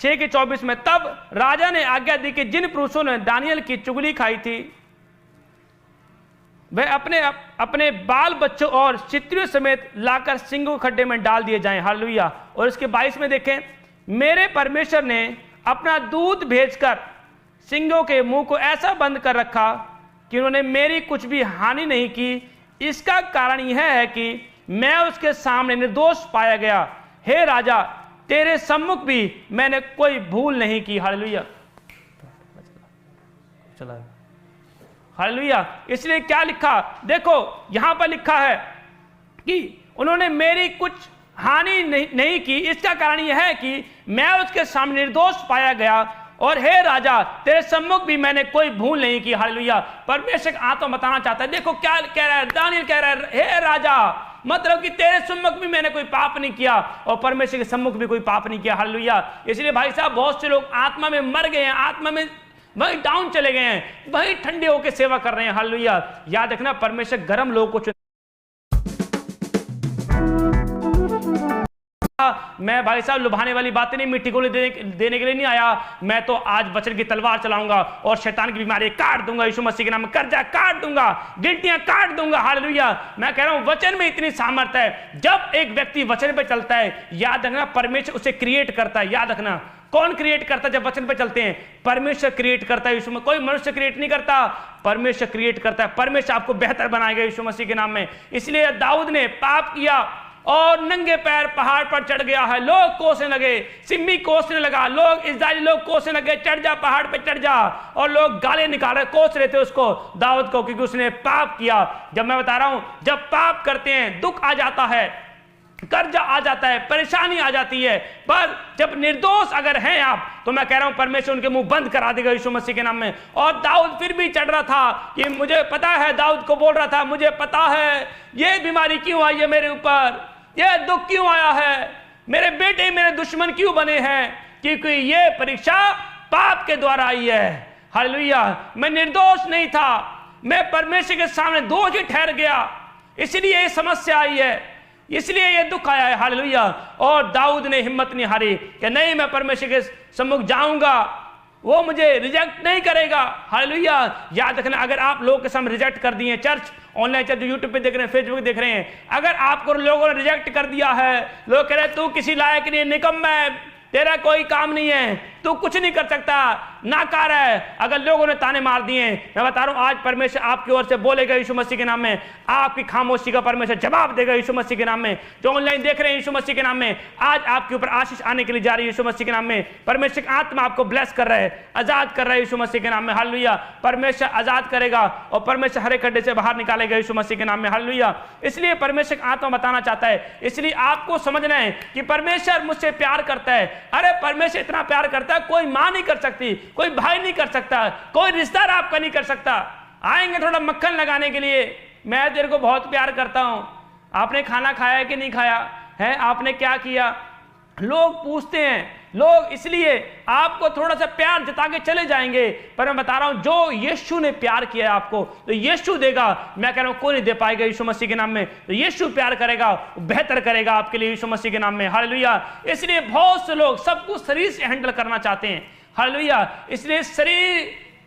6:24 में, तब राजा ने आज्ञा दी कि जिन पुरुषों ने दानियल की चुगली खाई थी वे अपने बाल बच्चों और चित्रियों समेत लाकर सिंगों खड्डे में डाल दिए जाएं, हालेलुया। और इसके 22 में देखें, मेरे परमेश्वर ने अपना दूत भेजकर सिंगों के मुंह को ऐसा बंद कर रखा कि उन्होंने मेरी कुछ भी हानि नहीं की। इसका कारण यह है कि मैं उसके सामने निर्दोष पाया गया। हे राजा, तेरे सम्मुख भी मैंने कोई भूल नहीं की। हालेलुया, चला हालेलुया। इसलिए क्या लिखा, देखो यहां पर लिखा है कि उन्होंने मेरी कुछ हानि नहीं की। इसका कारण यह है कि मैं उसके सामने निर्दोष पाया गया, और हे राजा, तेरे सम्मुख भी मैंने कोई भूल नहीं की। हालेलुया। परमेश्वर आत्मा बताना चाहता है, देखो क्या कह रहा है दानियल, कह रहा है हे राजा, मतलब कि तेरे सम्मुख भी मैंने कोई पाप नहीं किया और परमेश्वर के सम्मुख भी कोई पाप नहीं किया। हालेलुया। इसलिए भाई साहब, बहुत से लोग आत्मा में मर गए हैं, आत्मा में वही डाउन चले गए हैं, वही ठंडे होकर सेवा कर रहे हैं। हालेलुया। याद रखना, परमेश्वर गर्म लोगों को मैं भाई साहब लुभाने वाली बातें नहीं, मिट्टी गोली देने के लिए नहीं आया। मैं तो आज वचन की तलवार चलाऊंगा और शैतान की बीमारी काट दूंगा यीशु मसीह के नाम में, कर्जा काट दूंगा, गिल्टियां काट दूंगा। हालेलुया। मैं कह रहा हूं, वचन में इतनी सामर्थ्य है। जब एक व्यक्ति वचन पे चलता है, याद रखना परमेश्वर उसे क्रिएट करता है। याद रखना, कौन क्रिएट करता है जब वचन पे चलते हैं? परमेश्वर क्रिएट करता है। यीशु में कोई मनुष्य क्रिएट नहीं करता, परमेश्वर क्रिएट करता है। परमेश्वर आपको बेहतर बनाएगा यीशु मसीह के नाम में। इसलिए दाऊद ने पाप किया, और नंगे पैर पहाड़ पर चढ़ गया है। लोग कोसने लगे, सिम्मी कोसने लगा, लोग इस्राएली लोग कोसने लगे, चढ़ जा पहाड़ पे चढ़ जा, और लोग गाले निकाल रहे, कोस रहे थे उसको, दाऊद को, क्योंकि उसने पाप किया। जब मैं बता रहा हूं, जब पाप करते हैं दुख आ जाता है, कर्जा आ जाता है, परेशानी आ जाती है, पर जब निर्दोष अगर हैं आप, तो मैं कह रहा हूं परमेश्वर उनके मुंह बंद करा देगा यीशु मसीह के नाम में। और दाऊद फिर भी चढ़ रहा था कि मुझे पता है, दाऊद को बोल रहा था, मुझे पता है ये बीमारी क्यों आई है मेरे ऊपर, ये दुख क्यों आया है, मेरे बेटे मेरे दुश्मन क्यों बने हैं, क्योंकि ये परीक्षा पाप के द्वारा आई है। हालेलुया। मैं निर्दोष नहीं था, मैं परमेश्वर के सामने दोषी ठहर गया, इसलिए ये समस्या आई है, इसलिए ये दुख आया है। हालेलुया। और दाऊद ने हिम्मत नहीं हारी कि नहीं, मैं परमेश्वर के सम्मुख जाऊंगा, वो मुझे रिजेक्ट नहीं करेगा। हालेलुया। याद रखना, अगर आप लोगों के सामने रिजेक्ट कर दिए, चर्च ऑनलाइन चर्च जो यूट्यूब पे देख रहे हैं, फेसबुक देख रहे हैं, अगर आपको लोगों ने रिजेक्ट कर दिया है, लोग कह रहे तू किसी लायक नहीं, निकम्मा है, तेरा कोई काम नहीं है, तू कुछ नहीं कर सकता, नाकार है, अगर लोगों ने ताने मार दिए, मैं बता रहा हूं आज परमेश्वर आपकी ओर से बोलेगा यीशु मसीह के नाम में, आपकी खामोशी का परमेश्वर जवाब देगा यीशु मसीह के नाम में। जो ऑनलाइन देख रहे हैं यीशु मसीह के नाम में, आज आपके ऊपर आशीष आने के लिए जा रही है यीशु मसीह के नाम में। परमेश्वर की आत्मा आपको ब्लेस कर रहा है, आजाद कर रहा है यीशु मसीह के नाम में। हालेलुया। परमेश्वर आजाद करेगा और परमेश्वर हर एक खड्डे से बाहर निकालेगा यीशु मसीह के नाम में। हालेलुया। इसलिए परमेश्वर की आत्मा बताना चाहता है, इसलिए आपको समझना है कि परमेश्वर मुझसे प्यार करता है। अरे परमेश्वर इतना प्यार करता है, कोई मां नहीं कर सकती, कोई भाई नहीं कर सकता, कोई रिश्तेदार आपका नहीं कर सकता। आएंगे थोड़ा मक्खन लगाने के लिए, मैं तेरे को बहुत प्यार करता हूं, आपने खाना खाया कि नहीं खाया है, आपने क्या किया, लोग पूछते हैं। लोग इसलिए आपको थोड़ा सा प्यार जता के चले जाएंगे, पर मैं बता रहा हूं जो यीशु ने प्यार किया है आपको, तो यीशु देगा। मैं कह रहा हूं कोई नहीं दे पाएगा यीशु मसीह के नाम में, तो यीशु प्यार करेगा, बेहतर करेगा आपके लिए यीशु मसीह के नाम में। हालेलुया। इसलिए बहुत से लोग सब कुछ शरीर से हैंडल करना चाहते हैं। हालेलुया। इसलिए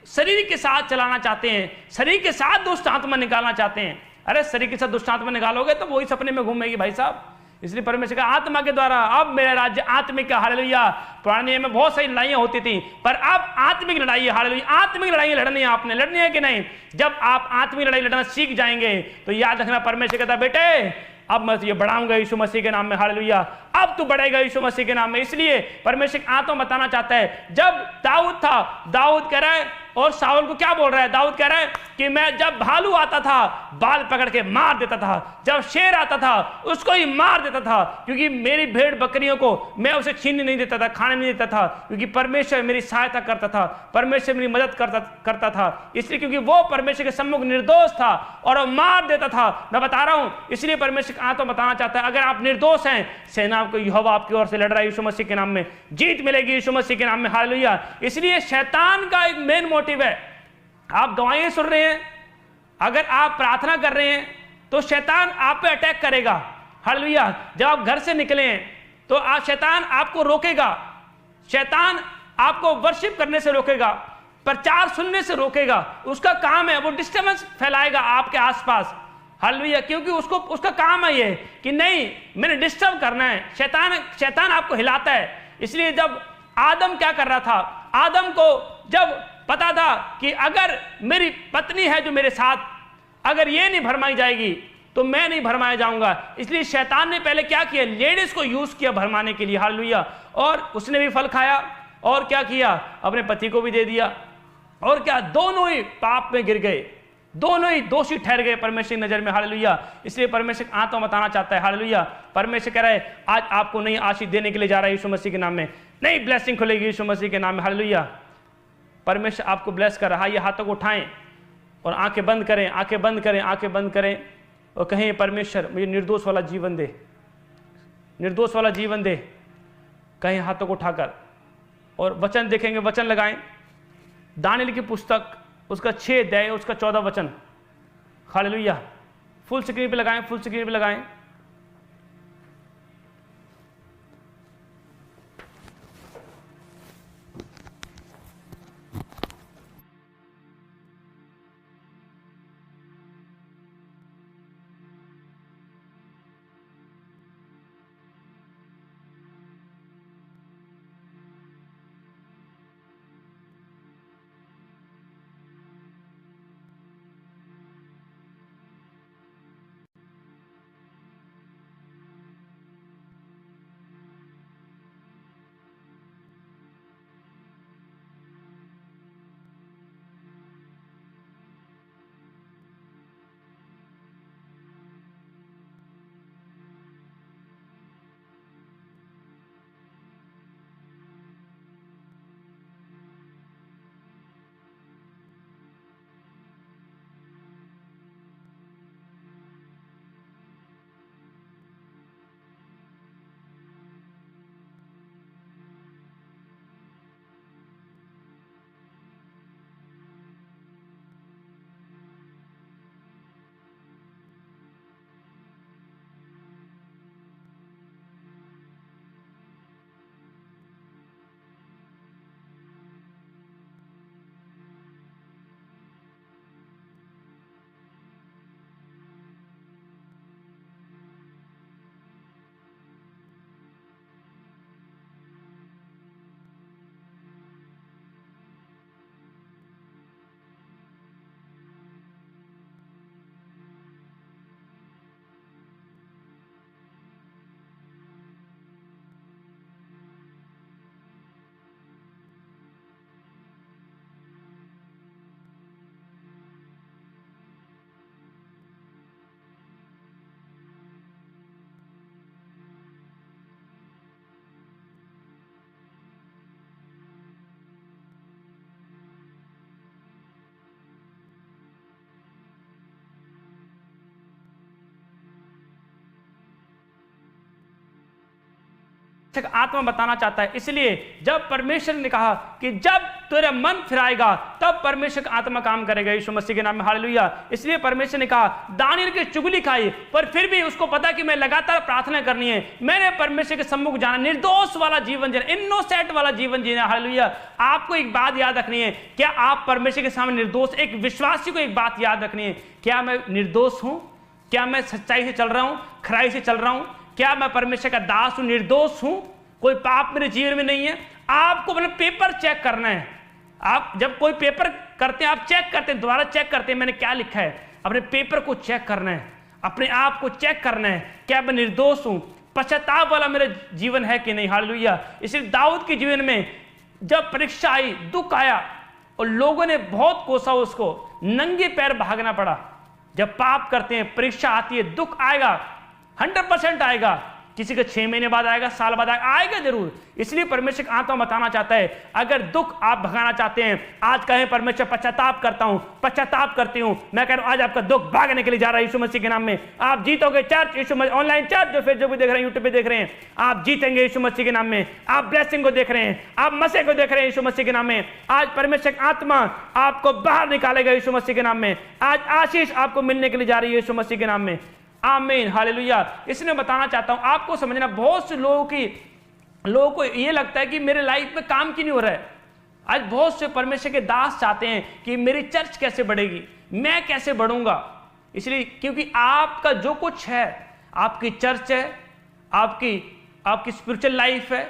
शरीर के साथ चलाना चाहते हैं, शरीर के साथ दुष्ट आत्मा निकालना चाहते हैं। अरे शरीर के साथ दुष्ट आत्मा निकालोगे तो वही सपने में घूमेगी भाई साहब। इसलिए परमेश्वर का आत्मा के द्वारा अब मेरा राज्य आत्मिक का। हालेलुया। पुराने नियम में बहुत सारी लड़ाइयां होती थी, पर अब आत्मिक लड़ाई है। हालेलुया। आत्मिक लड़ाई लड़नी है, आपने लड़नी है कि नहीं? जब आप आत्मिक लड़ाई लड़ना सीख जाएंगे तो याद रखना, परमेश्वर कहता बेटे अब मैं तुझे बढ़ाऊंगा यीशु मसीह के नाम में। हालेलुया। अब तू बढ़ेगा यीशु मसीह के नाम में। इसलिए परमेश्वर आत्मा बताना चाहता है, जब दाऊद था, दाऊद कह रहा है, और साउल को क्या बोल रहा है? दाऊद कह रहा है कि मैं जब भालू आता था बाल पकड़ के मार देता था, जब शेर आता था उसको ही मार देता था, क्योंकि मेरी भेड़ बकरियों को मैं उसे छीनने नहीं देता था, खाने नहीं देता था, क्योंकि परमेश्वर मेरी सहायता करता था, परमेश्वर मेरी मदद करता था। इसलिए क्योंकि वो परमेश्वर के सम्मुख निर्दोष था और वो मार देता था। मैं बता रहा हूं, इसलिए परमेश्वर आत्मा बताना चाहता है, अगर आप निर्दोष हैं, सेना को यहोवा आपकी ओर से लड़ रहा है यीशु मसीह के नाम में, जीत मिलेगी यीशु मसीह के नाम में। हालेलुया। इसलिए शैतान का एक मेन मोटिव है, आप गवाहियां सुन रहे हैं, अगर आप प्रार्थना कर रहे हैं तो शैतान आप पे अटैक करेगा। हालेलुया। जब आप घर से निकले हैं तो शैतान आपको रोकेगा, शैतान आपको वर्शिप करने से रोकेगा, प्रचार सुनने से रोकेगा। उसका काम है वो डिस्टर्बेंस फैलाएगा आपके आसपास। हालेलुया। क्योंकि उसका काम है ये कि नहीं, मैंने डिस्टर्ब करना है। शैतान आपको हिलाता है। इसलिए जब आदम क्या कर रहा था, आदम को जब पता था कि अगर मेरी पत्नी है जो मेरे साथ, अगर ये नहीं भरमाई जाएगी तो मैं नहीं भरमाया जाऊंगा, इसलिए शैतान ने पहले क्या किया, लेडीज को यूज किया भरमाने के लिए। हालेलुया। और उसने भी फल खाया, और क्या किया, अपने पति को भी दे दिया, और क्या, दोनों ही पाप में गिर गए, दोनों ही दोषी ठहर गए परमेश्वर की नजर में। हालेलुया। इसलिए परमेश्वर आत्मा बताना चाहता है। हालेलुया। परमेश्वर कह रहा है आज आपको नई आशीष देने के लिए जा रहा है यीशु मसीह के नाम में, नई ब्लेसिंग खुलेगी यीशु मसीह के नाम में। हालेलुया। परमेश्वर आपको ब्लेस कर रहा है। ये हाथों को उठाएं और आंखें बंद करें, आंखें बंद करें, आंखें बंद करें, और कहें परमेश्वर मुझे निर्दोष वाला जीवन दे, निर्दोष वाला जीवन दे। कहें हाथों को उठाकर, और वचन देखेंगे, वचन लगाएं। दानियेल की पुस्तक उसका 6 अध्याय उसका 14 वचन। हालेलुया। फुल स्क्रीन पे लगाएं, फुल स्क्रीन पे लगाएं। आत्मा बताना चाहता है। इसलिए जब परमेश्वर ने कहा कि जब तेरा मन फिराएगा तब परमेश्वर का आत्मा काम करेगा, यीशु मसीह के नाम में, हालेलुया। इसलिए परमेश्वर ने कहा दानियल की चुगली खाई, पर फिर भी उसको पता कि मैं लगातार प्रार्थना करनी है, मैंने परमेश्वर के सम्मुख जाना, निर्दोष वाला जीवन जीना, इनोसेंट वाला जीवन जीना, हालेलुया। आपको एक बात याद रखनी है, क्या आप परमेश्वर के सामने निर्दोष, एक विश्वासी को एक बात याद रखनी है, क्या मैं निर्दोष हूं? क्या मैं सच्चाई से चल रहा हूं, खराई से चल रहा हूं? क्या मैं परमेश्वर का दास हूं, निर्दोष हूं, कोई पाप मेरे जीवन में नहीं है? आपको अपना पेपर चेक करना है। आप जब कोई पेपर करते हैं, आप चेक करते हैं, दोबारा चेक करते हैं मैंने क्या लिखा है, अपने पेपर को चेक करना है, अपने आप को चेक करना है, क्या मैं निर्दोष हूं, पश्चाताप वाला मेरा जीवन है कि नहीं, हालेलुया। इसलिए दाऊद के जीवन में जब परीक्षा आई, दुख आया और लोगों ने बहुत कोसा, उसको नंगे पैर भागना पड़ा। जब पाप करते हैं, परीक्षा आती है, दुख आएगा, 100% आएगा, किसी का 6 महीने बाद आएगा, साल बाद आएगा जरूर। इसलिए परमेश्वर का आत्मा बताना चाहता है, अगर दुख आप भगाना चाहते हैं, आज कहें परमेश्वर पश्चाताप करता हूं, पश्चाताप करती हूं, मैं कह रहा हूं आज आपका दुख भागने के लिए जा रहा है यीशु मसीह के नाम में। आप जीतोगे चर्च, यीशु मसीह ऑनलाइन चर्च जो फिर जो भी देख रहे हैं, यूट्यूब पे देख रहे हैं, आप जीतेंगे यीशु मसीह के नाम में। आप ब्लेसिंग को देख रहे हैं, आप मसीह को देख रहे हैं यीशु मसीह के नाम में। आज परमेश्वर का आत्मा आपको बाहर निकालेगा यीशु मसीह के नाम में। आज आशीष आपको मिलने के लिए जा रही है यीशु मसीह के नाम में, आमीन, हालेलुया। इसलिए बताना चाहता हूं, आपको समझना, बहुत से लोगों को ये लगता है कि मेरे लाइफ में काम क्यों नहीं हो रहा है। आज बहुत से परमेश्वर के दास चाहते हैं कि मेरी चर्च कैसे बढ़ेगी, मैं कैसे बढ़ूंगा। इसलिए क्योंकि आपका जो कुछ है, आपकी चर्च है, आपकी स्पिरिचुअल लाइफ है,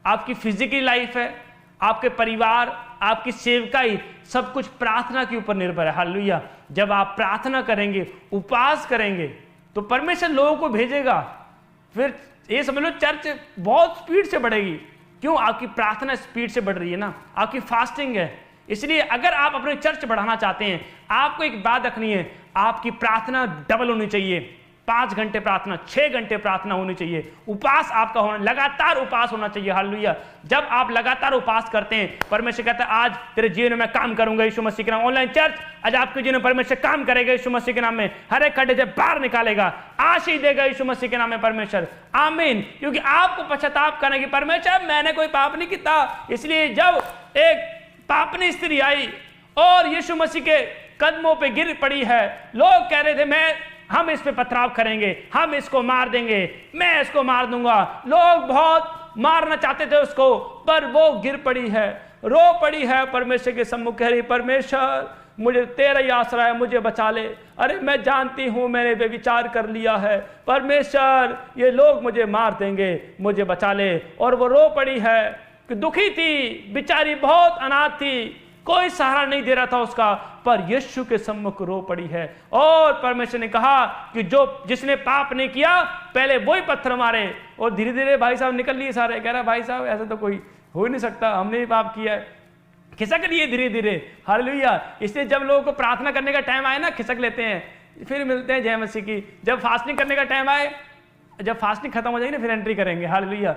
आपकी फिजिकल लाइफ है, आपके परिवार, आपकी सेवकाई, सब कुछ प्रार्थना के ऊपर निर्भर है, हालेलुया। जब आप प्रार्थना करेंगे, उपवास करेंगे, तो परमेश्वर लोगों को भेजेगा। फिर ये समझ लो चर्च बहुत स्पीड से बढ़ेगी। क्यों? आपकी प्रार्थना स्पीड से बढ़ रही है ना, आपकी फास्टिंग है। इसलिए अगर आप अपने चर्च बढ़ाना चाहते हैं, आपको एक बात रखनी है, आपकी प्रार्थना डबल होनी चाहिए। 5 घंटे प्रार्थना, 6 घंटे प्रार्थना होनी चाहिए। उपास आपका होना, लगातार उपास होना चाहिए, हालेलुया। जब आप लगातार उपास करते हैं, परमेश्वर कहता है आज तेरे जीवन में मैं काम करूंगा यीशु मसीह के नाम। ऑनलाइन चर्च आज आपके जीवन में परमेश्वर काम करेगा यीशु मसीह के नाम में, हर एक खड्डे से बाहर निकालेगा, आशीष देगा यीशु मसीह के नाम में परमेश्वर, आमीन। क्योंकि आपको पश्चाताप करने की, परमेश्वर मैंने कोई पाप नहीं किया। इसलिए जब एक पापनी स्त्री आई और यीशु मसीह के कदमों पर गिर पड़ी है, लोग कह रहे थे हम इस पे पथराव करेंगे, हम इसको मार देंगे, मैं इसको मार दूंगा। लोग बहुत मारना चाहते थे उसको, पर वो गिर पड़ी है, रो पड़ी है, परमेश्वर के सम्मुख कह रही, परमेश्वर मुझे तेरा ही आसरा है, मुझे बचा ले। अरे मैं जानती हूं मैंने व्यभिचार कर लिया है, परमेश्वर ये लोग मुझे मार देंगे, मुझे बचा ले। और वो रो पड़ी है कि दुखी थी, बेचारी बहुत अनाथ थी, कोई सहारा नहीं दे रहा था उसका, पर यीशु के सम्मुख रो पड़ी है। और परमेश्वर ने कहा कि जिसने पाप नहीं किया पहले वही पत्थर मारे। और धीरे धीरे भाई साहब निकल लिए सारे, कह रहा भाई साहब ऐसा तो कोई हो ही नहीं सकता, हमने भी पाप किया है, खिसक लिए धीरे धीरे, हालेलुया। इसलिए जब लोगों को प्रार्थना करने का टाइम आए ना, खिसक लेते हैं, फिर मिलते हैं जय मसीह की। जब फास्टिंग करने का टाइम आए, जब फास्टिंग खत्म हो जाएगी ना, फिर एंट्री करेंगे, हालेलुया।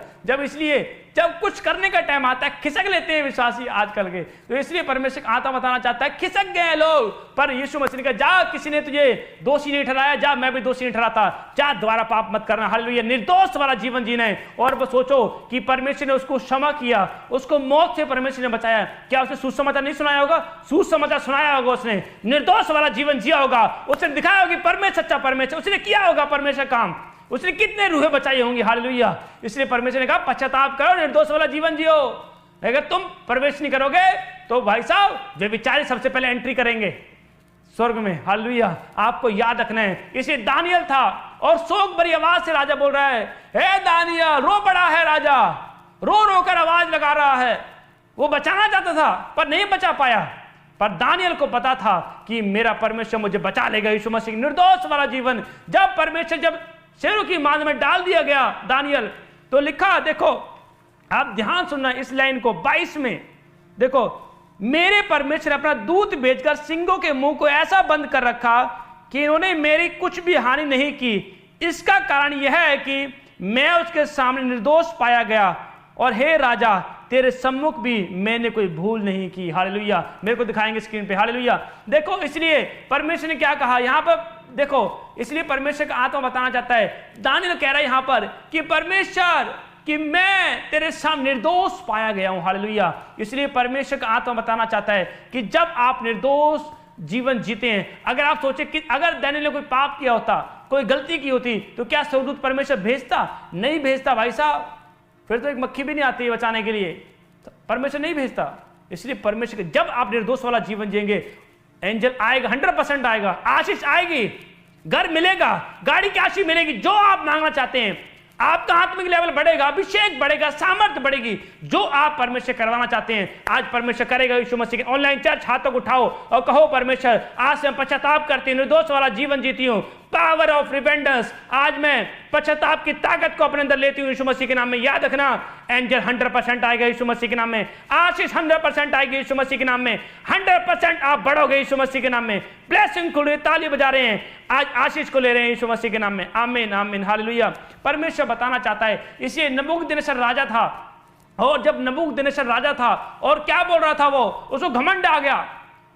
जब कुछ करने का टाइम आता है, खिसक लेते हैं विश्वासी आजकल के। तो इसलिए परमेश्वर आता बताना चाहता है, खिसक गए लोग, पर यीशु मसीह ने कहा जा, किसी ने तुझे दोषी नहीं ठहराया, जा मैं भी दोषी नहीं ठहराता, जा दोबारा पाप मत करना, हालेलुया। निर्दोष वाला जीवन जीना है। और वो सोचो कि परमेश्वर ने उसको क्षमा किया, उसको मौत से परमेश्वर ने बचाया। क्या उसने सुसमाचार नहीं सुनाया होगा? सुसमाचार सुनाया होगा, उसने निर्दोष वाला जीवन जिया होगा, उसने दिखाया होगा परमेश्वर सच्चा परमेश्वर, उसने किया होगा परमेश्वर काम, उसने कितने रूहें बचाई होंगी, हालेलुया। इसलिए परमेश्वर ने कहा पश्चाताप करो, निर्दोष वाला जीवन जियो। अगर तुम प्रवेश नहीं करोगे तो भाई साहब व्यभिचारी सबसे पहले एंट्री करेंगे स्वर्ग में, हालेलुया। आपको याद रखना है। इसलिए दानियल था और शोक भरी आवाज से राजा बोल रहा है, हे दानियल, रो पड़ा है राजा, रो रो कर आवाज लगा रहा है। वो बचाना चाहता था पर नहीं बचा पाया, पर दानियल को पता था कि मेरा परमेश्वर मुझे बचा लेगा, यीशु मसीह। निर्दोष वाला जीवन जब परमेश्वर जब शेरों की मांद में डाल दिया गया दानियल, तो लिखा, देखो आप ध्यान सुनना इस लाइन को, 22 में देखो, मेरे परमेश्वर अपना दूत भेजकर सिंहों के मुंह को ऐसा बंद कर रखा कि इन्होंने मेरी कुछ भी हानि नहीं की। इसका कारण यह है कि मैं उसके सामने निर्दोष पाया गया, और हे राजा तेरे सम्मुख भी मैंने कोई भूल नहीं की, हालेलुया। मेरे को दिखाएंगे स्क्रीन पे, हालेलुया। देखो इसलिए परमेश्वर ने क्या कहा यहां पर, देखो इसलिए परमेश्वर का आत्मा बताना चाहता है, दानियल कह रहा है यहां पर कि परमेश्वर कि मैं तेरे सामने निर्दोष पाया गया हूं। हालेलुया। इसलिए परमेश्वर का आत्मा बताना चाहता है कि जब आप निर्दोष जीवन जीते हैं, अगर आप सोचे कि अगर दानियेल ने कोई पाप किया होता, कोई गलती की होती, तो क्या स्वर्गदूत परमेश्वर भेजता? नहीं भेजता भाई साहब। फिर तो एक मक्खी भी नहीं आती है बचाने के लिए, परमेश्वर नहीं भेजता। इसलिए परमेश्वर जब आप निर्दोष वाला जीवन जिएंगे, एंजल आएगा, 100% आएगा, आशीष आएगी, घर मिलेगा, गाड़ी की आशीष मिलेगी, जो आप मांगना चाहते हैं। आपका आत्मिक लेवल बढ़ेगा, अभिषेक बढ़ेगा, सामर्थ्य बढ़ेगी। जो आप परमेश्वर करवाना चाहते हैं आज परमेश्वर करेगा। यीशु मसीह के ऑनलाइन चर्च हाथों को उठाओ और कहो, परमेश्वर आज से मैं पश्चाताप करती हूँ, निर्दोष वाला जीवन जीती हूँ। पावर ऑफ रिपेंटेंस, आज मैं पश्चाताप की ताकत को अपने अंदर लेती हूँ यीशु मसीह के नाम में। याद रखना, एंजल 100% आएगा यीशु मसीह के नाम में, आशीष 100% आएगी यीशु मसीह के नाम में, 100% आप बढ़ोगे यीशु मसीह के नाम में। ब्लेसिंग खुल रही, ताली बजा रहे हैं, आज आशीष को ले रहे हैं यीशु मसीह के नाम में। आमीन आमीन हालेलुया। परमेश्वर बताना चाहता है, इसलिए नबूकदनेस्सर राजा था, और जब नबूकदनेस्सर राजा था और क्या बोल रहा था वो, उसको घमंड आ गया,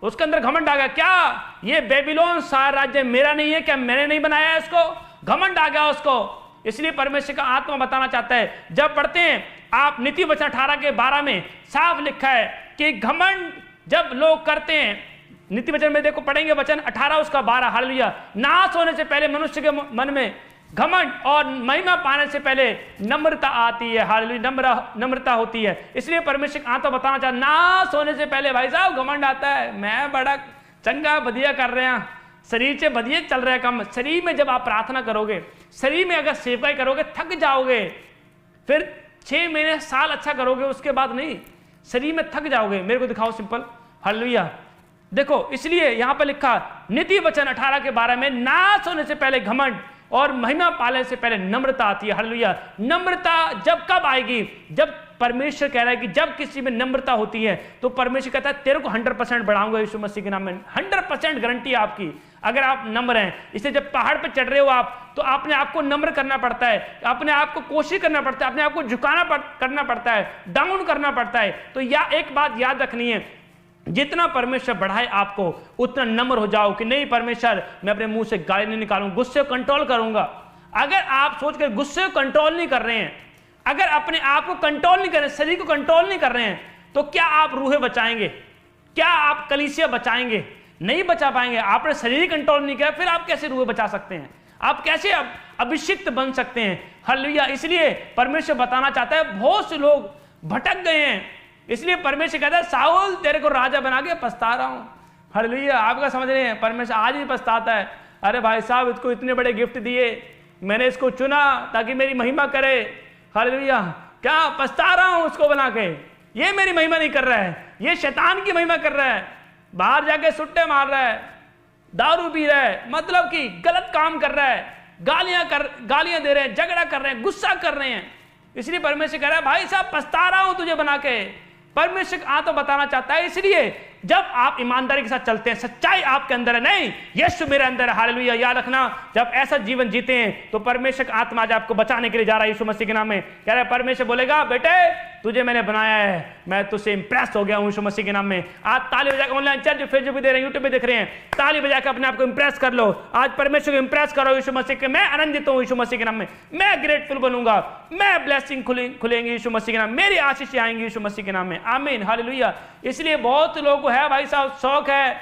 उसके अंदर घमंड आ गया। क्या ये बेबीलोन सारा राज्य मेरा नहीं है? क्या मैंने नहीं बनाया है इसको? घमंड आ गया उसको। इसलिए परमेश्वर का आत्मा बताना चाहता है, जब पढ़ते हैं आप नीति वचन 18 के 12 में साफ लिखा है कि घमंड जब लोग करते हैं, नीति वचन में देखो, पढ़ेंगे वचन 18 उसका 12, हालेलुया। नाश होने से पहले मनुष्य के मन में घमंड और महिमा पाने से पहले नम्रता आती है, हालेलुया, नम्रता होती है। इसलिए परमेश्वर आत्मा बताना चाहता, नाश होने से पहले भाई साहब घमंड आता है। मैं बड़ा चंगा बढ़िया कर रहे हैं, शरीर से बढ़िया चल रहा है काम। शरीर में जब आप प्रार्थना करोगे, शरीर में अगर सेवकाई करोगे, थक जाओगे, फिर 6 महीने साल अच्छा करोगे, उसके बाद नहीं, शरीर में थक जाओगे। मेरे को दिखाओ सिंपल, हालेलुया। देखो, इसलिए यहां पर लिखा नीति वचन 18 के 12 में, नाश होने से पहले घमंड और महिमा पाने से पहले नम्रता आती है। हालेलुया। नम्रता जब कब आएगी? जब परमेश्वर कह रहा है कि जब किसी में नम्रता होती है तो परमेश्वर कहता है तेरे को 100% बढ़ाऊंगा यीशु मसीह के नाम में। 100% गारंटी है आपकी, अगर आप नम्र हैं। इसलिए जब पहाड़ पर चढ़ रहे हो आप, तो अपने आप को नम्र करना पड़ता है, अपने आप को कोशिश करना पड़ता है, अपने आप को झुकाना करना पड़ता है, डाउन करना पड़ता है। तो एक बात याद रखनी है, जितना परमेश्वर बढ़ाए आपको, उतना नम्र हो जाओ कि नहीं परमेश्वर, मैं अपने मुंह से गाली नहीं निकालूंगा, गुस्से को कंट्रोल करूंगा। अगर आप सोचकर गुस्से को कंट्रोल नहीं कर रहे हैं, अगर अपने आप को कंट्रोल नहीं कर रहे हैं, शरीर को कंट्रोल नहीं कर रहे हैं, तो क्या आप रूहें बचाएंगे? क्या आप कलीसिया बचाएंगे? नहीं बचा पाएंगे। आपने शरीर कंट्रोल नहीं किया, फिर आप कैसे रूहें बचा सकते हैं? आप कैसे अभिषिक्त बन सकते हैं? हालेलुया। इसलिए परमेश्वर बताना चाहता है, बहुत से लोग भटक गए हैं। इसलिए परमेश्वर कहता है, साउल तेरे को राजा बना के पछता रहा हूं। हालेलुया। आपका समझ रहे हैं, परमेश्वर आज भी पछताता है। अरे भाई साहब, इसको इतने बड़े गिफ्ट दिए, मैंने इसको चुना ताकि मेरी महिमा करे। हालेलुया। क्या पछता रहा हूं उसको बना के? ये मेरी महिमा नहीं कर रहा है, ये शैतान की महिमा कर रहा है। बाहर जाके सुट्टे मार रहा है, दारू पी रहा है, मतलब कि गलत काम कर रहा है, गालियां दे रहे हैं, झगड़ा कर रहे हैं, गुस्सा कर रहे हैं। इसलिए परमेश्वर कह रहा है, भाई साहब पछता रहा हूं तुझे बना के। परमेश्वर आत्मा बताना चाहता है, इसलिए जब आप ईमानदारी के साथ चलते हैं, सच्चाई आपके अंदर है, नहीं यीशु मेरे अंदर है। हालेलुया। याद रखना, जब ऐसा जीवन जीते हैं तो परमेश्वर आत्मा आज आपको बचाने के लिए जा रहा है यीशु मसीह के नाम में। कह रहा है, परमेश्वर बोलेगा, बेटे तुझे मैंने बनाया है, मैं तुझसे इंप्रेस हो गया हूं यीशु मसीह के नाम में। आज ताली बजाकर ऑनलाइन चर्च जो फेसबुक पे दे रहे हैं, यूट्यूब पे देख रहे हैं, ताली बजाकर अपने आप को इंप्रेस कर लो। आज परमेश्वर को इंप्रेस करो यीशु मसीह के। मैं आनंदित हूं यीशु मसीह के नाम में, मैं ग्रेटफुल बनूंगा, मैं ब्लेसिंग खुलेंगे यीशु मसीह के नाम, मेरी आशीष आएंगी यीशु मसीह के नाम में। आमीन हालेलुया। इसलिए बहुत लोगों को है भाई साहब, शौक है,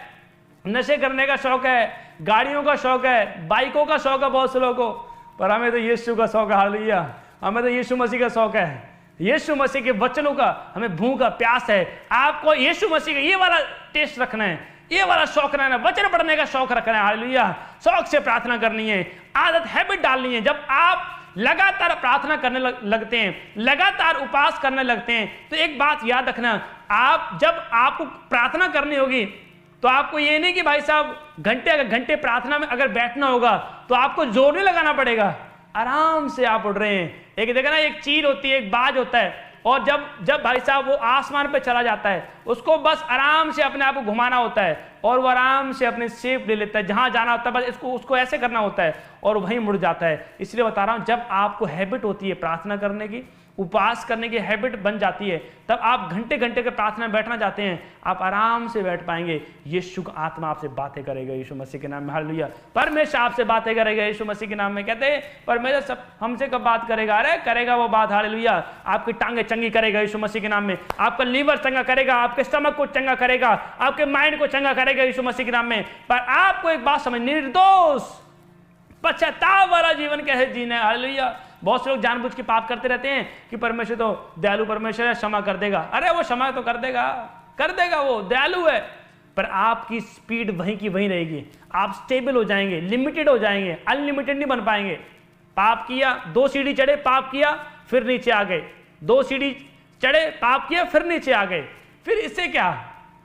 नशे करने का शौक है, गाड़ियों का शौक है, बाइकों का शौक है बहुत से लोगों को, पर हमें तो यीशु का शौक है। हालेलुया। हमें तो यीशु मसीह का शौक है, यीशु मसीह के वचनों का हमें भूख का प्यास है। आपको यीशु मसीह का ये वाला टेस्ट रखना है, ये वाला शौक रखना है, वचन पढ़ने का शौक रखना है। हालेलुया। शौक से प्रार्थना करनी है, आदत हैबिट डालनी है। जब आप लगातार प्रार्थना करने लगते हैं, लगातार उपास करने लगते हैं, तो एक बात याद रखना, आप जब आपको प्रार्थना करनी होगी तो आपको ये नहीं कि भाई साहब घंटे प्रार्थना में अगर बैठना होगा तो आपको जोर नहीं लगाना पड़ेगा, आराम से आप उड़ रहे हैं। एक देखा ना, एक चील होती है, एक बाज होता है, और जब भाई साहब वो आसमान पे चला जाता है, उसको बस आराम से अपने आप को घुमाना होता है और वो आराम से अपने शेप ले लेता है, जहां जाना होता है बस उसको ऐसे करना होता है और वहीं मुड़ जाता है। इसलिए बता रहा हूं, जब आपको हैबिट होती है प्रार्थना करने की, उपवास करने की हैबिट बन जाती है, तब आप घंटे घंटे के प्रार्थना में बैठना चाहते हैं, आप आराम से बैठ पाएंगे। यीशु का आत्मा आपसे बातें करेगा यीशु मसीह के नाम में। हालेलुया। परमेश्वर आपसे बातें करेगा यीशु मसीह के नाम में। कहते हैं परमेश्वर सब हमसे कब बात करेगा? अरे करेगा वो बात। हालेलुया। आपकी टांगे चंगी करेगा यीशु मसीह के नाम में, आपका लीवर चंगा करेगा, आपके स्टमक को चंगा करेगा, आपके माइंड को चंगा करेगा यीशु मसीह के नाम में। पर आपको एक बात समझ, निर्दोष पश्चाताप वाला जीवन कैसे जीना है। हालेलुया। बहुत से लोग जानबूझ के पाप करते रहते हैं कि परमेश्वर तो दयालु परमेश्वर है, क्षमा कर देगा। अरे वो क्षमा तो कर देगा, वो दयालु है, पर आपकी स्पीड वहीं की वहीं रहेगी। आप स्टेबल हो जाएंगे, लिमिटेड हो जाएंगे, अनलिमिटेड नहीं बन पाएंगे। पाप किया, 2 सीढ़ी चढ़े, पाप किया, फिर नीचे आ गए, 2 सीढ़ी चढ़े, पाप किया, फिर नीचे आ गए, फिर इससे क्या?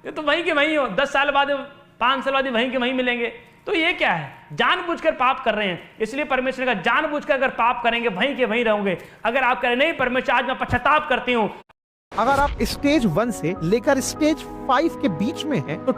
ये तो वहीं के वहीं हो, 10 साल बाद 5 साल बाद वहीं के वहीं मिलेंगे। तो ये क्या है? जानबूझकर पाप कर रहे हैं। इसलिए परमेश्वर का जानबूझकर अगर पाप करेंगे वहीं के वहीं रहोगे। अगर आप करें नहीं परमेश्वर आज मैं पश्चाताप करती हूँ। अगर आप स्टेज 1 से लेकर स्टेज 5 के बीच में हैं तो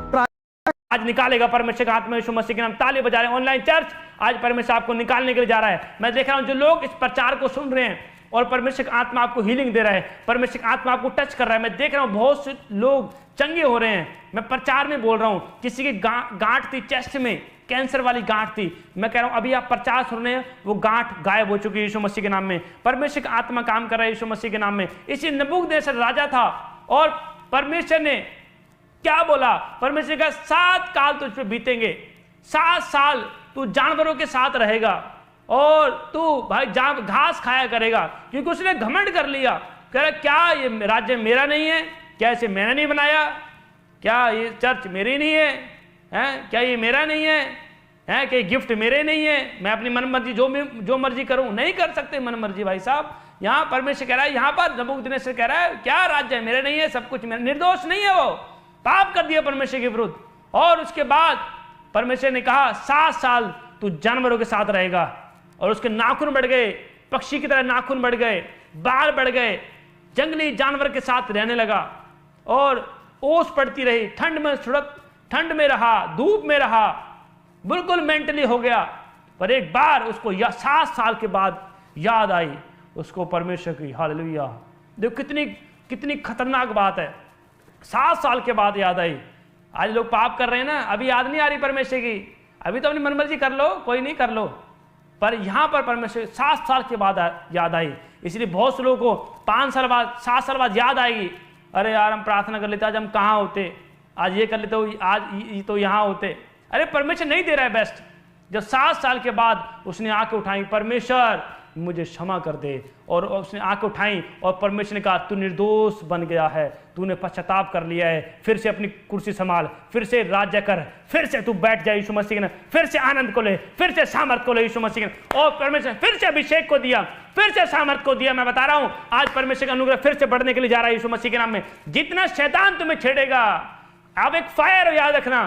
आज निकालेगा परमेश्वर का आत्मा यीशु मसीह के नाम। ताली बजा रहे हैं ऑनलाइन चर्च, आज परमेश्वर आपको निकालने के लिए जा रहा है। मैं देख रहा हूं जो लोग इस प्रचार को सुन रहे हैं और परमेश्वर का आत्मा आपको हीलिंग दे रहा है, परमेश्वर का आत्मा आपको टच कर रहा है। मैं देख रहा हूं बहुत से लोग चंगे हो रहे हैं। मैं प्रचार में बोल रहा हूं, किसी की गांठ थी चेस्ट में, कैंसर वाली गांठ थी, मैं कह रहा हूं अभी आप प्रचार सुन रहे हैं, वो गांठ गायब हो चुकी है यीशु मसीह के नाम में। परमेश्वर का आत्मा काम कर रहा है यीशु मसीह के नाम में। इसी नबूकदनेस्सर राजा था और परमेश्वर ने क्या बोला? परमेश्वर का 7 काल तुझ पे बीतेंगे, 7 साल तू जानवरों के साथ रहेगा और तू भाई घास खाया करेगा, क्योंकि उसने घमंड कर लिया। कह रहा क्या ये राज्य मेरा नहीं है? क्या इसे मैंने नहीं बनाया? क्या ये चर्च मेरी नहीं है? क्या ये मेरा नहीं है? क्या गिफ्ट मेरे नहीं है? मैं अपनी मन मर्जी जो मर्जी करूं? नहीं कर सकते मन मर्जी भाई साहब। यहाँ परमेश्वर कह रहा है, यहाँ पर नबूकदनेस्सर कह रहा है क्या राज्य है मेरे नहीं है, सब कुछ मेरा। निर्दोष नहीं है वो, पाप कर दिया परमेश्वर के विरुद्ध। और उसके बाद परमेश्वर ने कहा 7 साल तू जानवरों के साथ रहेगा। और उसके नाखून बढ़ गए, पक्षी की तरह नाखून बढ़ गए, बाल बढ़ गए, जंगली जानवर के साथ रहने लगा और ओस पड़ती रही, ठंड में रहा, धूप में रहा, बिल्कुल मेंटली हो गया। पर एक बार उसको 7 साल के बाद याद आई उसको परमेश्वर की। हालेलुया। देखो कितनी खतरनाक बात है, 7 साल के बाद याद आई। आज लोग पाप कर रहे हैं ना, अभी याद नहीं आ रही परमेश्वर की, अभी तो अपनी मनमर्जी कर लो, कोई नहीं कर लो, पर यहां पर परमेश्वर 7 साल के बाद याद आई। इसलिए बहुत से लोगों को 5 साल बाद 7 साल बाद याद आएगी, अरे यार हम प्रार्थना कर लेते, आज हम कहाँ होते, आज ये कर लेते, आज तो यहाँ होते। अरे परमेश्वर नहीं दे रहा है बेस्ट। जब 7 साल के बाद उसने आंखें उठाई, परमेश्वर मुझे क्षमा कर दे, और उसने आंखें उठाई और परमेश्वर ने कहा तू निर्दोष बन गया है, तूने पश्चाताप कर लिया है, फिर से अपनी कुर्सी संभाल, फिर से राज्य कर, फिर से तू बैठ जाए यीशु मसीह ने, फिर से आनंद को ले, फिर से सामर्थ को ले यीशु मसीह ने। और परमेश्वर फिर से अभिषेक को दिया, फिर से सामर्थ को दिया। मैं बता रहा हूं आज परमेश्वर का अनुग्रह फिर से बढ़ने के लिए जा रहा है यीशु मसीह के नाम में। जितना शैतान तुम्हें छेड़ेगा, आप एक फायर याद रखना,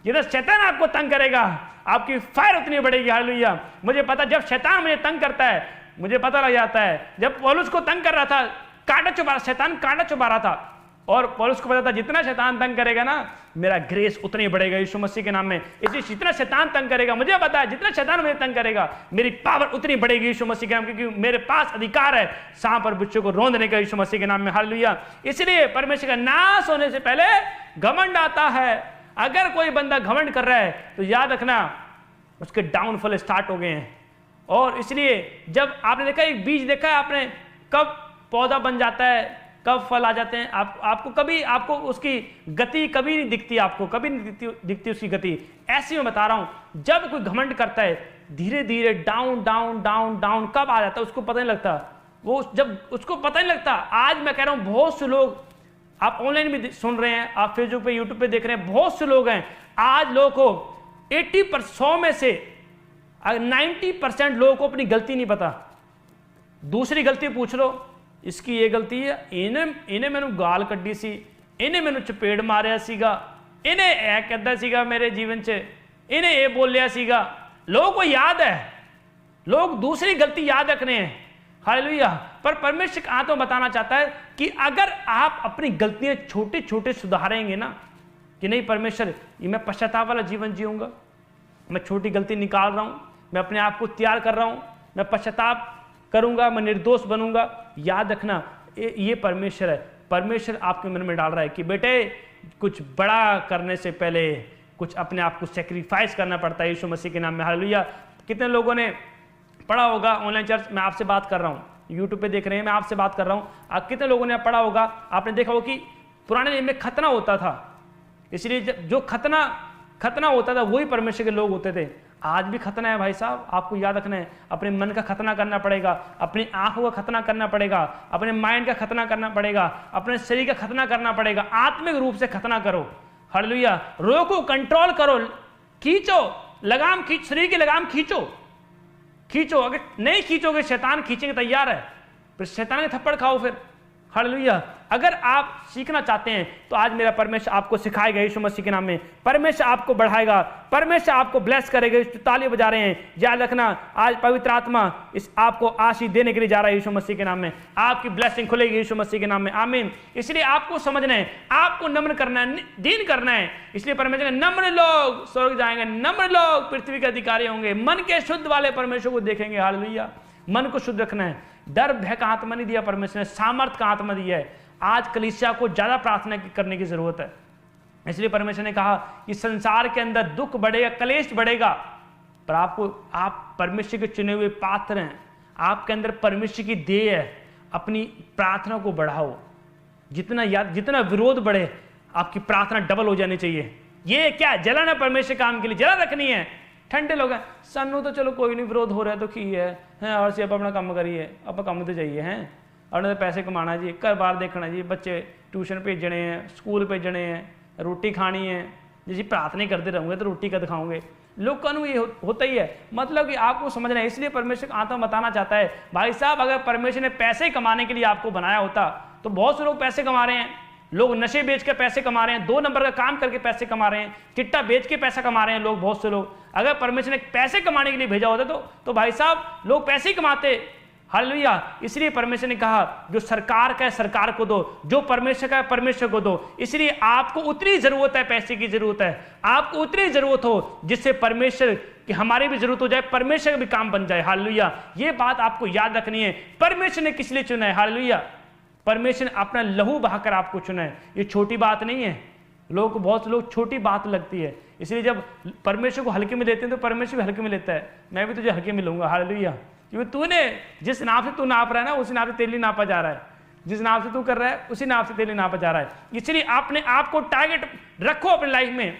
जितना शैतान आपको तंग करेगा आपकी फायर उतनी बढ़ेगी। हालेलुया। मुझे पता, जब शैतान मुझे तंग करता है मुझे पता लग जाता है। जब पौलुस को तंग कर रहा था, शैतान कांटा चुभा रहा था, और पौलुस को पता था जितना शैतान तंग करेगा ना मेरा ग्रेस उतनी बढ़ेगा यीशु मसीह के नाम में। इसलिए जितना शैतान तंग करेगा, मुझे पता है जितना शैतान मुझे तंग करेगा मेरी पावर उतनी बढ़ेगी यीशु मसीह के नाम, क्योंकि मेरे पास अधिकार है सांप और बिच्छू को रोंदने का यीशु मसीह के नाम में। हालेलुया। इसलिए परमेश्वर का नाश होने से पहले घमंड आता है। अगर कोई बंदा घमंड कर रहा है तो याद रखना उसके डाउनफॉल स्टार्ट हो गए हैं। और इसलिए जब आपने देखा एक बीज देखा है आपने, कब पौधा बन जाता है, कब फल आ जाते हैं, आपको उसकी गति कभी नहीं दिखती, आपको कभी नहीं दिखती उसकी गति। ऐसे मैं बता रहा हूं, जब कोई घमंड करता है धीरे धीरे डाउन डाउन डाउन डाउन कब आ जाता है उसको पता नहीं लगता। वो जब उसको पता नहीं लगता, आज मैं कह रहा हूं बहुत से लोग, आप ऑनलाइन भी सुन रहे हैं, आप फेसबुक पे यूट्यूब पे देख रहे हैं, बहुत से लोग हैं आज लोगों को 80% में से 90% लोगों को अपनी गलती नहीं पता। दूसरी गलती पूछ लो, इसकी ये गलती है, इन्हें मैंने गाल कड्डी सी, इन्हें मैंने चपेड़ मारिया सीगा, इन्हें ऐ कहता सीगा मेरे जीवन से, इन्हें ये बोल लिया सीगा। लोगों को याद है, लोग दूसरी गलती याद रखने हैं। हालेलुया। पर परमेश्वर आत्मा बताना चाहता है कि अगर आप अपनी गलतियां छोटे छोटे सुधारेंगे ना, कि नहीं परमेश्वर मैं पश्चाताप वाला जीवन जीऊंगा, मैं छोटी गलती निकाल रहा हूं, मैं अपने आप को तैयार कर रहा हूं, मैं पश्चाताप करूंगा, मैं निर्दोष बनूंगा। याद रखना ये परमेश्वर है। परमेश्वर आपके मन में डाल रहा है कि बेटे कुछ बड़ा करने से पहले कुछ अपने आप को सेक्रीफाइस करना पड़ता है यीशु मसीह के नाम में। हालेलुया। कितने लोगों ने पढ़ा होगा ऑनलाइन चर्च, मैं आपसे बात कर रहा हूँ, यूट्यूब पे देख रहे हैं, मैं आपसे बात कर रहा हूँ, आप कितने लोगों ने पढ़ा होगा, आपने देखा होगा कि पुराने नियम में खतना होता था, इसलिए जो खतना होता था वही परमेश्वर के लोग होते थे। आज भी खतना है भाई साहब, आपको याद रखना है, अपने मन का खतना करना पड़ेगा, अपनी आंखों का खतना करना पड़ेगा, अपने माइंड का खतना करना पड़ेगा, अपने शरीर का खतना करना पड़ेगा, आत्मिक रूप से खतना करो। हालेलुया। रोको, कंट्रोल करो, खींचो, लगाम खींच, शरीर की लगाम खींचो। अगर नहीं खींचोगे शैतान खींचेंगे तैयार है, फिर शैतान के थप्पड़ खाओ फिर। हालेलुया। अगर आप सीखना चाहते हैं तो आज मेरा परमेश्वर आपको सिखाएगा यीशु मसीह के नाम में। परमेश्वर आपको बढ़ाएगा, परमेश्वर आपको ब्लेस करेगा। इस ताली बजा रहे हैं, याद रखना आज पवित्र आत्मा इस आपको आशीष देने के लिए जा रहा है यीशु मसीह के नाम में। आपकी ब्लेसिंग खुलेगी यीशु मसीह के नाम में। आमीन। इसलिए आपको समझना है, आपको नम्र करना है, दीन करना है। इसलिए परमेश्वर नम्र लोग स्वर्ग जाएंगे, नम्र लोग पृथ्वी के अधिकारी होंगे, मन के शुद्ध वाले परमेश्वर को देखेंगे। हालेलुया। मन को शुद्ध रखना है। डर भय का आत्मा नहीं दिया परमेश्वर ने, सामर्थ का आत्मा दिया है। आज कलीसिया को ज्यादा प्रार्थना करने की जरूरत है। इसलिए परमेश्वर ने कहा कि संसार के अंदर दुख बढ़ेगा, कलेश बढ़ेगा, पर आप परमेश्वर के चुने हुए पात्र हैं, आपके अंदर परमेश्वर की देह है। अपनी प्रार्थना को बढ़ाओ, जितना विरोध बढ़े आपकी प्रार्थना डबल हो जानी चाहिए। ये क्या जलन है परमेश्वर काम के लिए, जलन रखनी है। ठंडे लोग हैं, सन्नू तो चलो कोई नहीं, विरोध हो रहा है तो की है और से अपना काम करिए, अपना काम तो चाहिए हैं, और पैसे कमाना जी, घर बार देखना जी, बच्चे ट्यूशन भेजने हैं, स्कूल भेजने हैं, रोटी खानी है। जी प्रार्थना करते रहोगे तो रोटी कद खाओगे। लोग कानून ये होता ही है। मतलब कि आपको समझना है। इसलिए परमेश्वर आत्मा बताना चाहता है, भाई साहब अगर परमेश्वर ने पैसे कमाने के लिए आपको बनाया होता तो बहुत से लोग पैसे कमा रहे हैं। लोग नशे बेच कर पैसे कमा रहे हैं, 2 नंबर का काम करके पैसे कमा रहे हैं, चिट्टा बेच के पैसा कमा रहे हैं लोग, बहुत से लोग। अगर परमेश्वर ने पैसे कमाने के लिए भेजा होता तो भाई साहब लोग पैसे ही कमाते। हालेलुया। इसलिए परमेश्वर ने कहा जो सरकार का है सरकार को दो, जो परमेश्वर का है परमेश्वर को दो। इसलिए आपको उतनी जरूरत है, पैसे की जरूरत है, आपको उतनी जरूरत हो जिससे परमेश्वर की हमारी भी जरूरत हो जाए, परमेश्वर का भी काम बन जाए। हालेलुया। ये बात आपको याद रखनी है। परमेश्वर ने किस लिए चुना है? हालेलुया। परमेश्वर ने अपना लहू बहाकर आपको चुना है। ये छोटी बात नहीं है। लोग बहुत लोग छोटी बात लगती है, इसलिए जब परमेश्वर को हल्के में लेते हैं तो परमेश्वर भी हल्के में लेता है। मैं भी तुझे हल्के में लूंगा। हालेलुया। क्योंकि तूने जिस नाप से तू नाप रहा है ना, उसी नाप से तेरे लिए नापा जा रहा है। जिस नाप से तू कर रहा है उसी नाप से तेरे लिए नापा जा रहा है। इसलिए अपने आप को टारगेट रखो, अपनी लाइफ में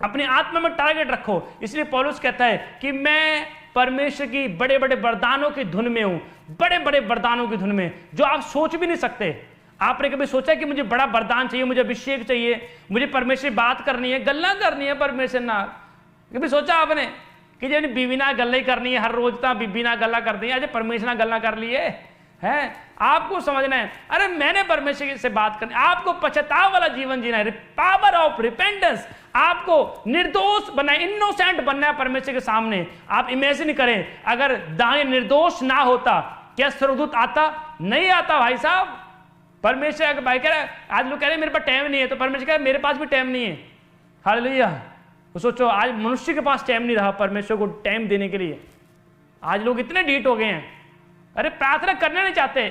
अपने आत्मा में टारगेट रखो। इसलिए पौलुस कहता है कि मैं परमेश्वर की बड़े बड़े वरदानों की धुन में हूं, बड़े बड़े वरदानों की धुन में जो आप सोच भी नहीं सकते। आपने कभी सोचा कि मुझे बड़ा वरदान चाहिए, मुझे अभिषेक चाहिए, मुझे परमेश्वर बात करनी है, गल्ला करनी है परमेश्वर ना? कभी सोचा आपने कि जब बीवी ना गल्ला ही करनी है, हर रोज तो बीबी ना गल्ला करती है, आज परमेश्वर ना गल्ला कर लिए है? आपको समझना है, अरे मैंने परमेश्वर से बात करनी, आपको पश्चाताप वाला जीवन जीना है, पावर ऑफ रिपेंटेंस। आपको निर्दोष बनना है, इनोसेंट बनना है परमेश्वर के सामने। आप इमेजिन करें अगर दानियल निर्दोष ना होता, क्या स्वर्गदूत आता? नहीं आता भाई साहब। परमेश्वर अगर भाई कह रहा है, आज लोग कह रहे हैं मेरे पास टाइम नहीं है, तो परमेश्वर कह रहा है मेरे पास भी टाइम नहीं है। हालेलुया। तो सोचो आज मनुष्य के पास टाइम नहीं रहा परमेश्वर को टाइम देने के लिए। आज लोग इतने डीट हो गए हैं, अरे प्रार्थना करना नहीं चाहते।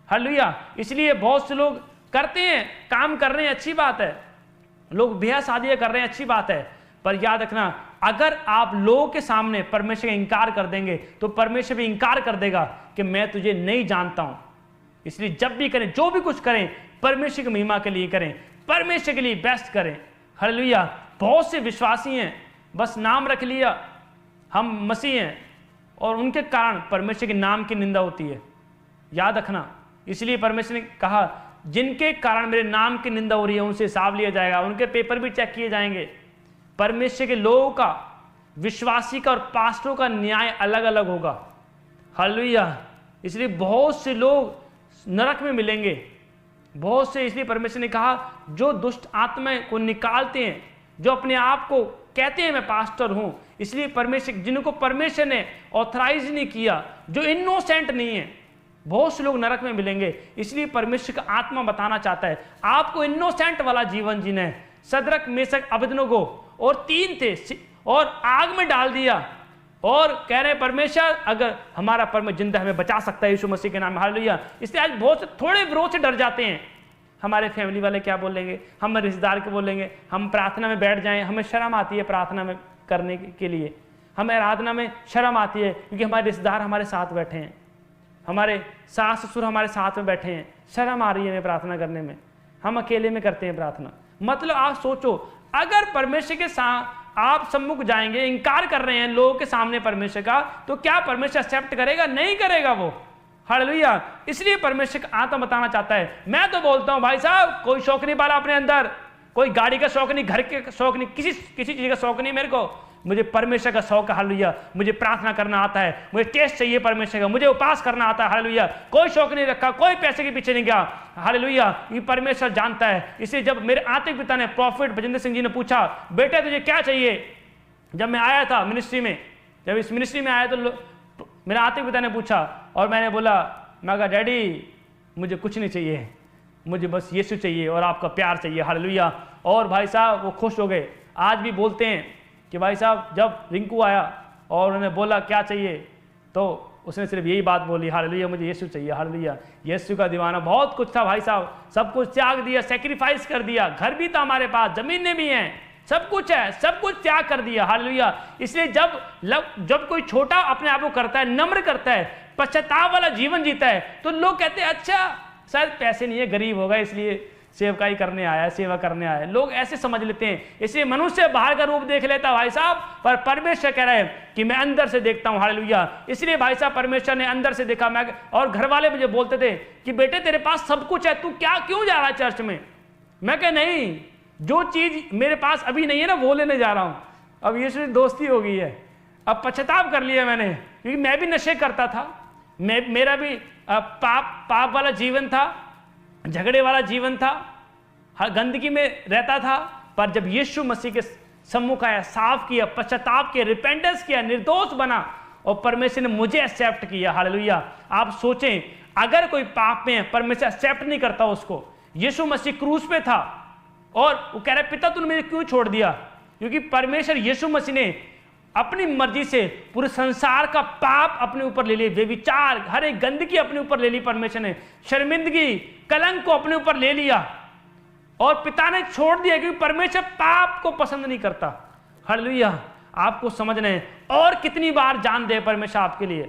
हालेलुया। इसलिए बहुत से लोग करते हैं, काम कर रहे हैं, अच्छी बात है, लोग ब्याह शादियां कर रहे हैं, अच्छी बात है, पर याद रखना अगर आप लोगों के सामने परमेश्वर का इंकार कर देंगे तो परमेश्वर भी इंकार कर देगा कि मैं तुझे नहीं जानता हूं। इसलिए जब भी करें, जो भी कुछ करें, परमेश्वर की महिमा के लिए करें, परमेश्वर के लिए बेस्ट करें। हालेलुया। बहुत से विश्वासी हैं, बस नाम रख लिया हम मसीह हैं, और उनके कारण परमेश्वर के नाम की निंदा होती है। याद रखना। इसलिए परमेश्वर ने कहा जिनके कारण मेरे नाम की निंदा हो रही है उनसे हिसाब लिया जाएगा, उनके पेपर भी चेक किए जाएंगे। परमेश्वर के लोगों का, विश्वासी का और पास्टरों का न्याय अलग अलग होगा। हालेलुया। इसलिए बहुत से लोग नरक में मिलेंगे, बहुत से। इसलिए परमेश्वर ने कहा जो दुष्ट आत्माएं को निकालते हैं, जो अपने आप को कहते हैं मैं पास्टर हूं, इसलिए परमेश्वर जिनको परमेश्वर ने ऑथराइज नहीं किया, जो इनोसेंट नहीं है, बहुत से लोग नरक में मिलेंगे। इसलिए परमेश्वर का आत्मा बताना चाहता है आपको इनोसेंट वाला जीवन जीना है। सदरक मेशक अबेदनगो और 3 थे और आग में डाल दिया, और कह रहे हैं परमेश्वर अगर हमारा परमेश्वर जिंदा हमें बचा सकता है यीशु मसीह के नाम में, हालेलुया। इसलिए आज बहुत से थोड़े विरोध से डर जाते हैं। हमारे फैमिली वाले क्या बोलेंगे, हम रिश्तेदार के बोलेंगे, हम प्रार्थना में बैठ जाएं, हमें शर्म आती है प्रार्थना में करने के लिए, हमें आराधना में शर्म आती है क्योंकि हमारे रिश्तेदार हमारे साथ बैठे हैं, हमारे सास ससुर हमारे साथ में बैठे हैं, शर्म आ रही है हमें प्रार्थना करने में, हम अकेले में करते हैं प्रार्थना। मतलब आप सोचो, अगर परमेश्वर के साथ आप सम्मुख जाएंगे, इनकार कर रहे हैं लोगों के सामने परमेश्वर का, तो क्या परमेश्वर एक्सेप्ट करेगा? नहीं करेगा वो, हालेलुया। इसलिए परमेश्वर का आत्मा बताना चाहता है। मैं तो बोलता हूं भाई साहब, कोई शौक नहीं पाला अपने अंदर, कोई गाड़ी का शौक नहीं, घर के शौक नहीं, किसी चीज का शौक नहीं मेरे को, मुझे परमेश्वर का शौक है, हालेलुया। मुझे प्रार्थना करना आता है, मुझे टेस्ट चाहिए परमेश्वर का, मुझे उपास करना आता है, हालेलुया। कोई शौक नहीं रखा, कोई पैसे के पीछे नहीं गया, हालेलुया। ये परमेश्वर जानता है। इसलिए जब मेरे आत्मिक पिता ने, प्रॉफिट भजेंद्र सिंह जी ने पूछा, बेटे तुझे क्या चाहिए, जब मैं आया था मिनिस्ट्री में, जब इस मिनिस्ट्री में आया तो मेरे आत्मिक पिता ने पूछा और मैंने बोला, मैं कहा डैडी मुझे कुछ नहीं चाहिए, मुझे बस यीशु चाहिए और आपका प्यार चाहिए, हालेलुया। और भाई साहब वो खुश हो गए। आज भी बोलते हैं कि भाई साहब जब रिंकू आया और उन्होंने बोला क्या चाहिए, तो उसने सिर्फ यही बात बोली, हालेलुया मुझे यीशु चाहिए, हालेलुया। यीशु का दीवाना, बहुत कुछ था भाई साहब, सब कुछ त्याग दिया, सेक्रीफाइस कर दिया, घर भी था हमारे पास, जमीनें भी हैं, सब कुछ है, सब कुछ त्याग कर दिया, हालेलुया। इसलिए जब कोई छोटा अपने आप को करता है, नम्र करता है, पश्चाताप वाला जीवन जीता है, तो लोग कहते हैं अच्छा शायद पैसे नहीं है, गरीब होगा इसलिए सेवकाई करने आया है, सेवा करने आया है, लोग ऐसे समझ लेते हैं। इसलिए मनुष्य बाहर का रूप देख लेता भाई साहब, पर परमेश्वर कह रहा है कि मैं अंदर से देखता हूं, हालेलुया। इसलिए भाई साहब परमेश्वर ने अंदर से देखा। मैं और घर वाले मुझे बोलते थे कि बेटे तेरे पास सब कुछ है, तू क्यों जा रहा है चर्च में? मैं कह नहीं, जो चीज मेरे पास अभी नहीं है ना वो लेने जा रहा हूं। अब यीशु से दोस्ती हो गई है, अब पश्चाताप कर लिया मैंने, क्योंकि मैं भी नशे करता था, मेरा भी पाप वाला जीवन था, झगड़े वाला जीवन था, हर गंदगी में रहता था। पर जब यीशु मसीह के सम्मुख आया, साफ किया, पश्चाताप किया, रिपेंटेंस किया, निर्दोष बना और परमेश्वर ने मुझे एक्सेप्ट किया, हालेलुया। आप सोचें अगर कोई पाप में है, परमेश्वर एक्सेप्ट नहीं करता उसको। यीशु मसीह क्रूस पे था और वो कह रहा है पिता तूने मुझे क्यों छोड़ दिया? क्योंकि परमेश्वर यीशु मसीह ने अपनी मर्जी से पूरे संसार का पाप अपने ऊपर ले लिया, व्यभिचार, हर एक गंदगी अपने ऊपर ले ली परमेश्वर ने, शर्मिंदगी, कलंक को अपने ऊपर ले लिया और पिता ने छोड़ दिया, क्योंकि परमेश्वर पाप को पसंद नहीं करता, हालेलुया। आपको समझना है। और कितनी बार जान दे परमेश्वर आपके लिए?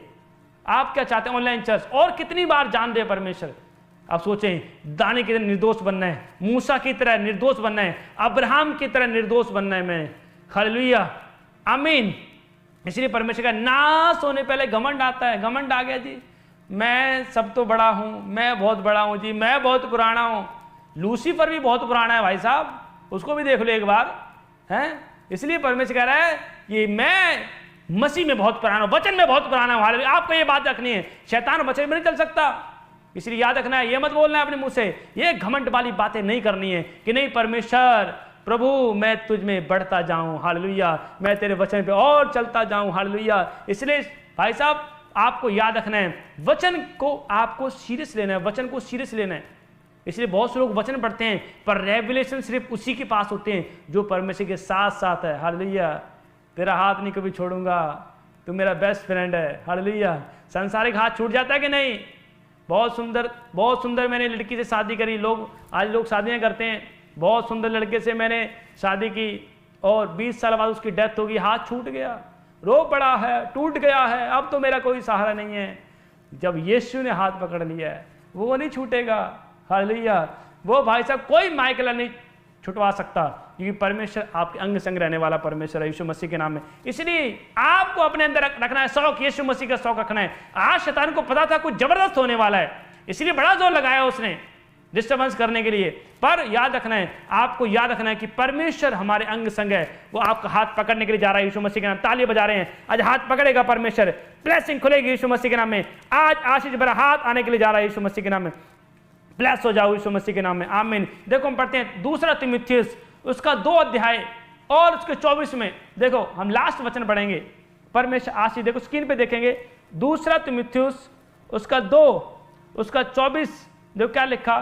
आप क्या चाहते हैं ऑनलाइन चर्च? और कितनी बार जान दे परमेश्वर? आप सोचें, दाने की तरह निर्दोष बनना है, मूसा की तरह निर्दोष बनना है, अब्राहम की तरह निर्दोष बनना है मैं, हालेलुया, आमीन। इसलिए परमेश्वर का नाश होने पहले घमंड आता है। घमंड आ गया जी, मैं सब तो बड़ा हूं, मैं बहुत बड़ा हूं जी, मैं बहुत पुराना हूं। लूसीफर भी बहुत पुराना है भाई साहब, उसको भी देख लो एक बार, हैं? इसलिए परमेश्वर कह रहा है कि मैं मसीह में बहुत पुराना हूं, वचन में बहुत पुराना हूं, हालेलुया। आपको ये बात रखनी है, शैतान वचन में नहीं चल सकता। इसलिए याद रखना है, ये मत बोलना है अपने मुंह से, ये घमंड वाली बातें नहीं करनी है कि नहीं परमेश्वर प्रभु मैं तुझ में बढ़ता जाऊं, हालेलुया, मैं तेरे वचन पे और चलता जाऊं, हालेलुया। इसलिए भाई साहब आपको याद रखना है, वचन को आपको सीरियस लेना है, वचन को सीरियस लेना है। इसलिए बहुत से लोग वचन पढ़ते हैं पर रेवलेशन सिर्फ उसी के पास होते हैं जो परमेश्वर के साथ साथ है, हालेलुया। तेरा हाथ नहीं कभी छोड़ूंगा, तू मेरा बेस्ट फ्रेंड है, हालेलुया। सांसारिक हाथ छूट जाता है कि नहीं? बहुत सुंदर मैंने लड़की से शादी करी। आज लोग शादियां करते हैं, बहुत सुंदर लड़के से मैंने शादी की और 20 साल बाद उसकी डेथ होगी, हाथ छूट गया, रो पड़ा है, टूट गया है, अब तो मेरा कोई सहारा नहीं है। जब यीशु ने हाथ पकड़ लिया है वो नहीं छूटेगा, हालेलुया। वो भाई साहब कोई माइकला नहीं छुटवा सकता, क्योंकि परमेश्वर आपके अंग संग रहने वाला परमेश्वर है यीशु मसीह के नाम में। इसलिए आपको अपने अंदर रखना है शौक, यीशु मसीह का शौक रखना है। आज शैतान को पता था कुछ जबरदस्त होने वाला है, इसलिए बड़ा जोर लगाया उसने डिस्टर्बेंस करने के लिए। पर याद रखना है, आपको याद रखना है कि परमेश्वर हमारे अंग संग है, वो आपका हाथ पकड़ने के लिए जा रहा है यीशु मसीह के नाम। ताली बजा रहे हैं, आज हाथ पकड़ेगा परमेश्वर, ब्लेसिंग खुलेगी यीशु मसीह के नाम में। आज आशीष भरा हाथ आने के लिए जा रहा है यीशु मसीह के नाम में। ब्लेस हो जाओ यीशु मसीह के नाम में, आमीन। देखो हम पढ़ते हैं 2 तीमुथियुस उसका 2 अध्याय और उसके 24 में, देखो हम लास्ट वचन पढ़ेंगे। परमेश्वर आशीष, देखो स्क्रीन पे देखेंगे 2 तीमुथियुस उसका 2 उसका 24, देखो क्या लिखा,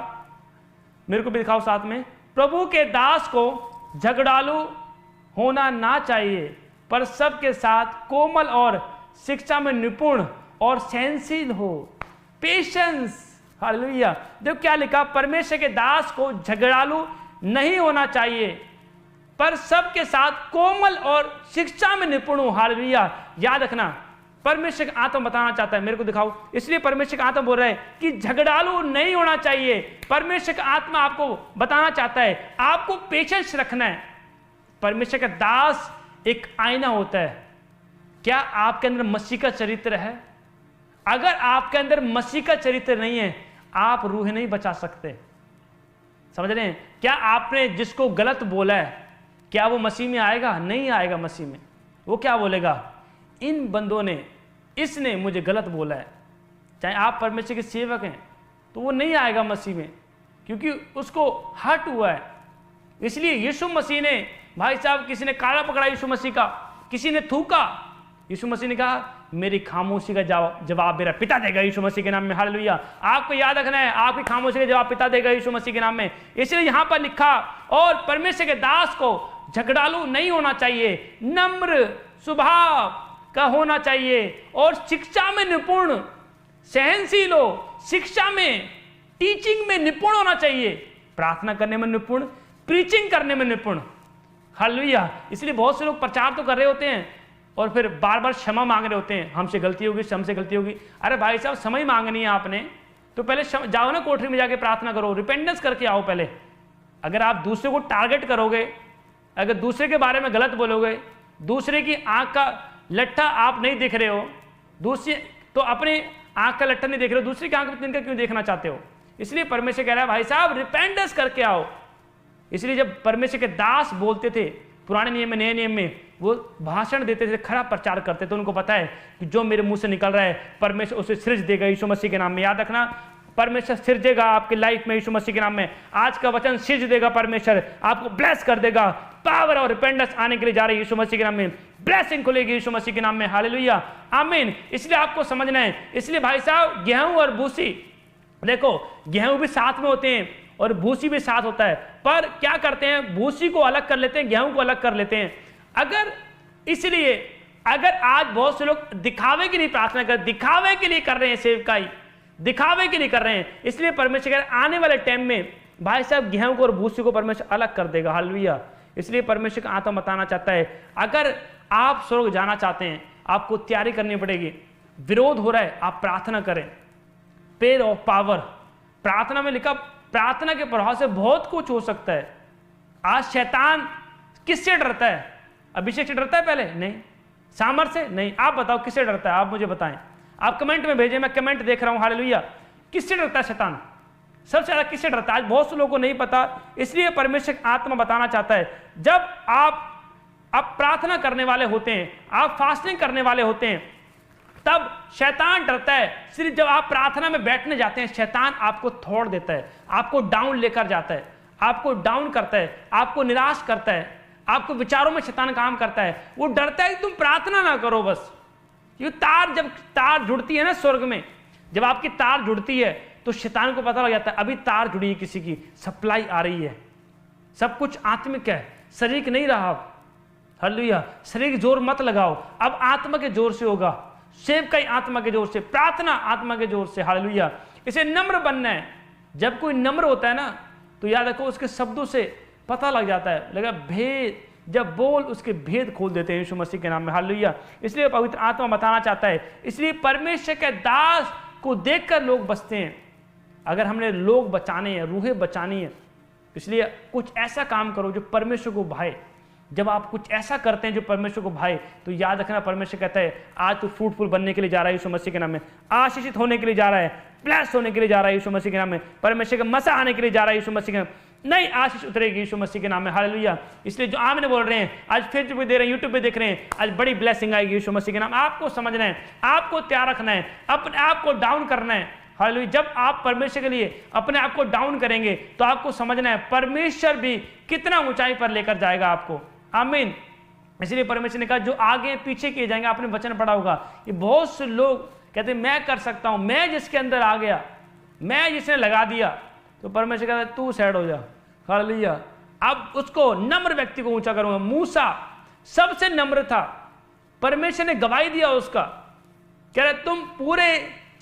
मेरे को भी दिखाओ साथ में। प्रभु के दास को झगड़ालू होना ना चाहिए, पर सबके साथ कोमल और शिक्षा में निपुण और सहनशील हो। Patience, hallelujah. देखो क्या लिखा, परमेश्वर के दास को झगड़ालू नहीं होना चाहिए, पर सबके साथ कोमल और शिक्षा में निपुण हो। हालेलुया। याद रखना, परमेश्वर का आत्मा बताना चाहता है, मेरे को दिखाओ, इसलिए परमेश्वर का आत्मा बोल रहा है कि झगड़ालू नहीं होना चाहिए। परमेश्वर का आत्मा आपको बताना चाहता है आपको पेशेंस रखना है। परमेश्वर का दास एक आईना होता है। क्या आपके अंदर मसीह का चरित्र है? अगर आपके अंदर मसीह का चरित्र नहीं है, आप रूह नहीं बचा सकते। समझ रहे हैं? क्या आपने जिसको गलत बोला है, क्या वो मसीह में आएगा? नहीं आएगा मसीह में। वो क्या बोलेगा, इन बंदों ने, इसने मुझे गलत बोला है। चाहे आप परमेश्वर के सेवक हैं तो वो नहीं आएगा मसीह में, क्योंकि उसको हर्ट हुआ है। इसलिए यीशु मसीह ने, भाई साहब, किसी ने काला पकड़ा यीशु मसीह का, किसी ने थूका, यीशु मसीह ने कहा मेरी खामोशी का जवाब मेरा पिता देगा यीशु मसीह के नाम में। हालेलुया। आपको याद रखना है, आपकी खामोशी का जवाब पिता देगा यीशु मसीह के नाम में। इसलिए यहां पर लिखा, और परमेश्वर के दास को झगड़ालू नहीं होना चाहिए, नम्र स्वभाव का होना चाहिए और शिक्षा में निपुण, सहनशील हो, शिक्षा में, टीचिंग में निपुण होना चाहिए, प्रार्थना करने में निपुण, प्रीचिंग करने में निपुण। हालेलुया। इसलिए बहुत से लोग प्रचार तो कर रहे होते हैं और फिर बार बार क्षमा मांग रहे होते हैं, हमसे गलती होगी, हमसे गलती होगी। अरे भाई साहब, समय मांगनी है आपने तो पहले जाओ ना, कोठरी में जाके प्रार्थना करो, रिपेंटेंस करके आओ पहले। अगर आप दूसरे को टारगेट करोगे, अगर दूसरे के बारे में गलत बोलोगे, दूसरे की आंख का लट्ठा आप नहीं देख रहे हो, दूसरे तो अपने आंख का लट्ठा नहीं देख रहे हो, दूसरे की आंख में तिनका क्यों देखना चाहते हो? इसलिए परमेश्वर कह रहा है भाई साहब रिपेंटेंस करके आओ। इसलिए जब परमेश्वर के दास बोलते थे पुराने नियम में, नए नियम में, वो भाषण देते थे, खराब प्रचार करते थे, उनको पता है कि जो मेरे मुंह से निकल रहा है परमेश्वर उसे सृज देगा यीशु मसीह के नाम में। याद रखना, परमेश्वर सृजेगा आपकी लाइफ में यीशु मसीह के नाम में। आज का वचन सृज देगा, परमेश्वर आपको ब्लेस कर देगा। पावर और रिपेंटेंस आने के लिए जा रही है यीशु मसीह के नाम में, ब्लेसिंग खुलेगी यीशु मसीह के नाम में। हालेलुया, आमीन। इसलिए आपको समझना है। इसलिए भाई साहब, गेहूं और भूसी, देखो गेहूं भी साथ में होते हैं और भूसी भी साथ होता है, पर क्या करते हैं, भूसी को अलग कर लेते हैं, गेहूं को अलग कर लेते हैं। इसलिए अगर आज बहुत से लोग दिखावे के लिए प्रार्थना कर, दिखावे के लिए कर रहे हैं, सेवकाई दिखावे के लिए कर रहे हैं, इसलिए परमेश्वर कह आने वाले टाइम में भाई साहब गेहूं को और भूसी को परमेश्वर अलग कर देगा। हालेलुया। इसलिए परमेश्वर का आत्मा बताना चाहता है, अगर आप स्वर्ग जाना चाहते हैं, आपको तैयारी करनी पड़ेगी। विरोध हो रहा है, आप प्रार्थना करें। पेयर ऑफ पावर, प्रार्थना में लिखा, प्रार्थना के प्रभाव से बहुत कुछ हो सकता है। आज शैतान किससे डरता है? अभिषेक से डरता है पहले? नहीं। सामर्थ से? नहीं। आप बताओ किससे डरता है? आप मुझे बताएं। आप कमेंट में भेजें, मैं कमेंट देख रहा हूं। हालेलुया। किससे डरता है शैतान? सबसे ज्यादा किससे डरता है? आज बहुत से लोगों को नहीं पता, इसलिए परमेश्वर आत्मा बताना चाहता है, जब आप प्रार्थना करने वाले होते हैं, आप फास्टिंग करने वाले होते हैं, तब शैतान डरता है। सिर्फ जब आप प्रार्थना में बैठने जाते हैं, शैतान आपको थोड़ देता है, आपको डाउन लेकर जाता है, आपको डाउन करता है, आपको निराश करता है, आपको विचारों में शैतान काम करता है। वो डरता है कि तुम प्रार्थना ना करो बस। ये जब तार जुड़ती है ना स्वर्ग में, जब आपकी तार जुड़ती है तो शैतान को पता लग जाता है अभी तार जुड़ी है, किसी की सप्लाई आ रही है, सब कुछ आत्मिक है, शरीर नहीं रहा। हालेलुया। शरीर जोर मत लगाओ, अब आत्मा के जोर से होगा, सेवकाई आत्मा के जोर से, प्रार्थना आत्मा के जोर से। हालेलुया। इसे नम्र बनना है। जब कोई नम्र होता है ना, तो याद रखो उसके शब्दों से पता लग जाता है, लगा भेद, जब बोल उसके भेद खोल देते हैं यीशु मसीह के नाम में। हालेलुया। इसलिए पवित्र आत्मा बताना चाहता है, इसलिए परमेश्वर के दास को देखकर लोग बचते हैं। अगर हमने लोग बचाने हैं, रूहें बचानी है, इसलिए कुछ ऐसा काम करो जो परमेश्वर को भाए। जब आप कुछ ऐसा करते हैं जो परमेश्वर को भाए, तो याद रखना परमेश्वर कहता है आज तो फ्रूटफुल बनने के लिए जा रहा है यीशु मसीह के नाम में, आशीषित होने के लिए जा रहा है, ब्लेस होने के लिए जा रहा है यीशु मसीह के नाम में, परमेश्वर का मसा आने के लिए जा रहा है यीशु मसीह के नाम, नई आशीष उतरेगी यीशु मसीह के नाम में। हालेलुया। इसलिए जो आमीन बोल रहे हैं, आज फेसबुक पे दे रहे हैं, यूट्यूब पे देख रहे हैं, आज बड़ी ब्लेसिंग आएगी यीशु मसीह के नाम। आपको समझना है, आपको तैयार रखना है, अपने आप को डाउन करना है। हालेलुया। जब आप परमेश्वर के लिए अपने आप को डाउन करेंगे तो आपको समझना है परमेश्वर भी कितना ऊंचाई पर लेकर जाएगा आपको। आमीन। इसलिए परमेश्वर ने कहा जो आगे पीछे किए जाएंगे, आपने वचन पढ़ा होगा, ये बहुत से लोग कहते हैं मैं कर सकता हूं, मैं जिसके अंदर आ गया, मैं जिसने लगा दिया, तो परमेश्वर कहता है तू साइड हो जा। हालेलुया। अब उसको नम्र व्यक्ति को ऊंचा करूंगा। मूसा सबसे नम्र था, परमेश्वर ने गवाही दिया उसका, कह रहे तुम पूरे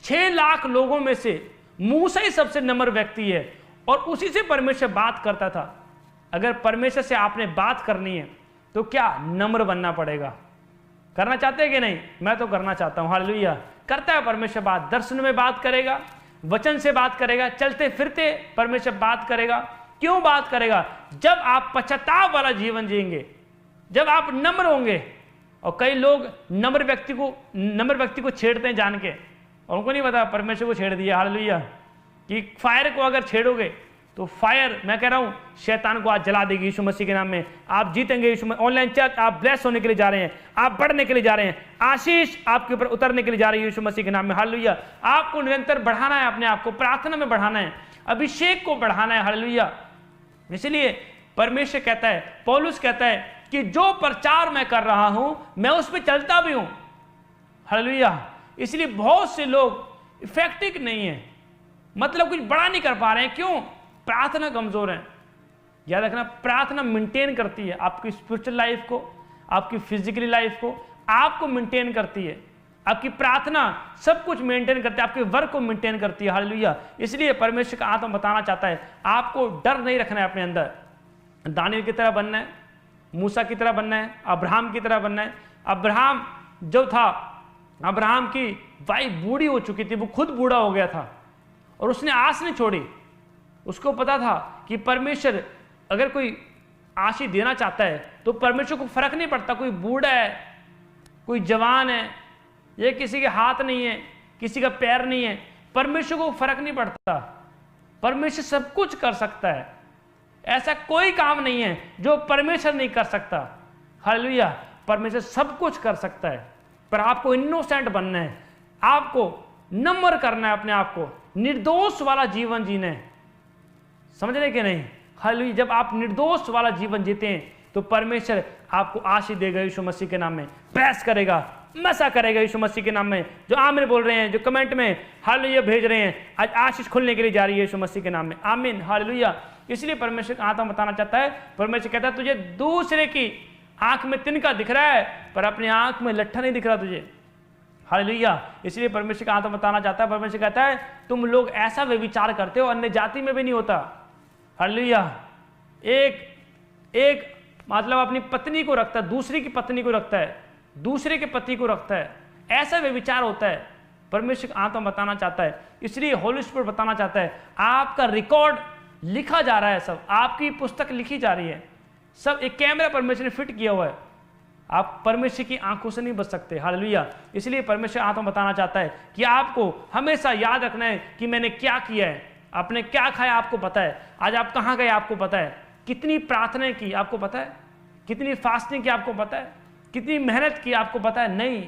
6 लाख लोगों में से मूसा ही सबसे नम्र व्यक्ति है, और उसी से परमेश्वर बात करता था। अगर परमेश्वर से आपने बात करनी है तो क्या नम्र बनना पड़ेगा। करना चाहते हैं कि नहीं? मैं तो करना चाहता हूं। हालेलुया। करता है परमेश्वर बात, दर्शन में बात करेगा, वचन से बात करेगा, चलते फिरते परमेश्वर बात करेगा। क्यों बात करेगा? जब आप पश्चाताप वाला जीवन जिएंगे, जब आप नम्र होंगे। और कई लोग नम्र व्यक्ति को छेड़ते हैं जान के, और उनको नहीं पता परमेश्वर को छेड़ दिया। हालेलुया। कि फायर को अगर छेड़ोगे तो फायर, मैं कह रहा हूं, शैतान को आज जला देगी यीशु मसीह के नाम में। आप जीतेंगे यीशु में। ऑनलाइन चर्च आप ब्लेस होने के लिए जा रहे हैं, आप बढ़ने के लिए जा रहे हैं, आशीष आपके ऊपर उतरने के लिए जा रही है यीशु मसीह के नाम में। हालेलुया। आपको निरंतर बढ़ाना है, अपने आप को प्रार्थना में बढ़ाना है, अभिषेक को बढ़ाना है। हालेलुया। इसलिए परमेश्वर कहता है, पौलुस कहता है कि जो प्रचार मैं कर रहा हूं मैं उस पर चलता भी हूं। हालेलुया। इसलिए बहुत से लोग इफेक्टिव नहीं है, मतलब कुछ बड़ा नहीं कर पा रहे हैं। क्यों? प्रार्थना कमजोर है। याद रखना, प्रार्थना मेंटेन करती है आपकी स्पिरिचुअल लाइफ को, आपकी फिजिकली लाइफ को, आपको मेंटेन करती है। आपकी प्रार्थना सब कुछ मेंटेन करती है, आपके वर्क को मेंटेन करती है। हालेलुया। इसलिए परमेश्वर का आत्मा बताना चाहता है, आपको डर नहीं रखना है अपने अंदर। दानियल की तरह बनना है, मूसा की तरह बनना है, अब्राहम की तरह बनना है। अब्राहम जो था, अब्राहम की वाइफ बूढ़ी हो चुकी थी, वो खुद बूढ़ा हो गया था, और उसने आस नहीं छोड़ी। उसको पता था कि परमेश्वर अगर कोई आशीष देना चाहता है तो परमेश्वर को फर्क नहीं पड़ता कोई बूढ़ा है, कोई जवान है, ये किसी के हाथ नहीं है, किसी का पैर नहीं है, परमेश्वर को फर्क नहीं पड़ता। परमेश्वर सब कुछ कर सकता है। ऐसा कोई काम नहीं है जो परमेश्वर नहीं कर सकता। हालेलुया। परमेश्वर सब कुछ कर सकता है, पर आपको इनोसेंट बनना है, आपको नम्र करना है, अपने आप को निर्दोष वाला जीवन जीना है। समझ रहे कि नहीं? हालेलुया। जब आप निर्दोष वाला जीवन जीते हैं तो परमेश्वर आपको आशीष देगा यीशु मसीह के नाम में, प्रेस करेगा, मसा करेगा यीशु मसीह के नाम में। जो आमीन बोल रहे हैं, जो कमेंट में हालेलुया भेज रहे हैं, आज आशीष खुलने के लिए जा रही है यीशु मसीह के नाम में। आमीन। हालेलुया। इसलिए परमेश्वर का आत्मा बताना चाहता है, परमेश्वर कहता है तुझे दूसरे की आंख में तिनका दिख रहा है, पर अपनी आंख में लट्ठा नहीं दिख रहा तुझे। हालेलुया। इसलिए परमेश्वर का आत्मा बताना चाहता है, परमेश्वर कहता है तुम लोग ऐसा व्यभिचार करते हो, अन्य जाति में भी नहीं होता। हालेलुया। एक मतलब अपनी पत्नी को रखता है, दूसरी की पत्नी को रखता है, दूसरे के पति को रखता है, ऐसा व्यभिचार होता है। परमेश्वर का आत्मा बताना चाहता है, इसलिए होली स्पिरिट बताना चाहता है, आपका रिकॉर्ड लिखा जा रहा है, सब आपकी पुस्तक लिखी जा रही है, सब एक कैमरा परमेश्वर ने फिट किया हुआ है। आप परमेश्वर की आंखों से नहीं बच सकते। हालेलुया। इसलिए परमेश्वर आत्मा बताना चाहता है कि आपको हमेशा याद रखना है कि मैंने क्या किया है, आपने क्या खाया आपको पता है, आज आप कहाँ गए आपको पता है, कितनी प्रार्थनाएं की आपको पता है, कितनी फास्टिंग की आपको पता है, कितनी मेहनत की आपको पता है? नहीं।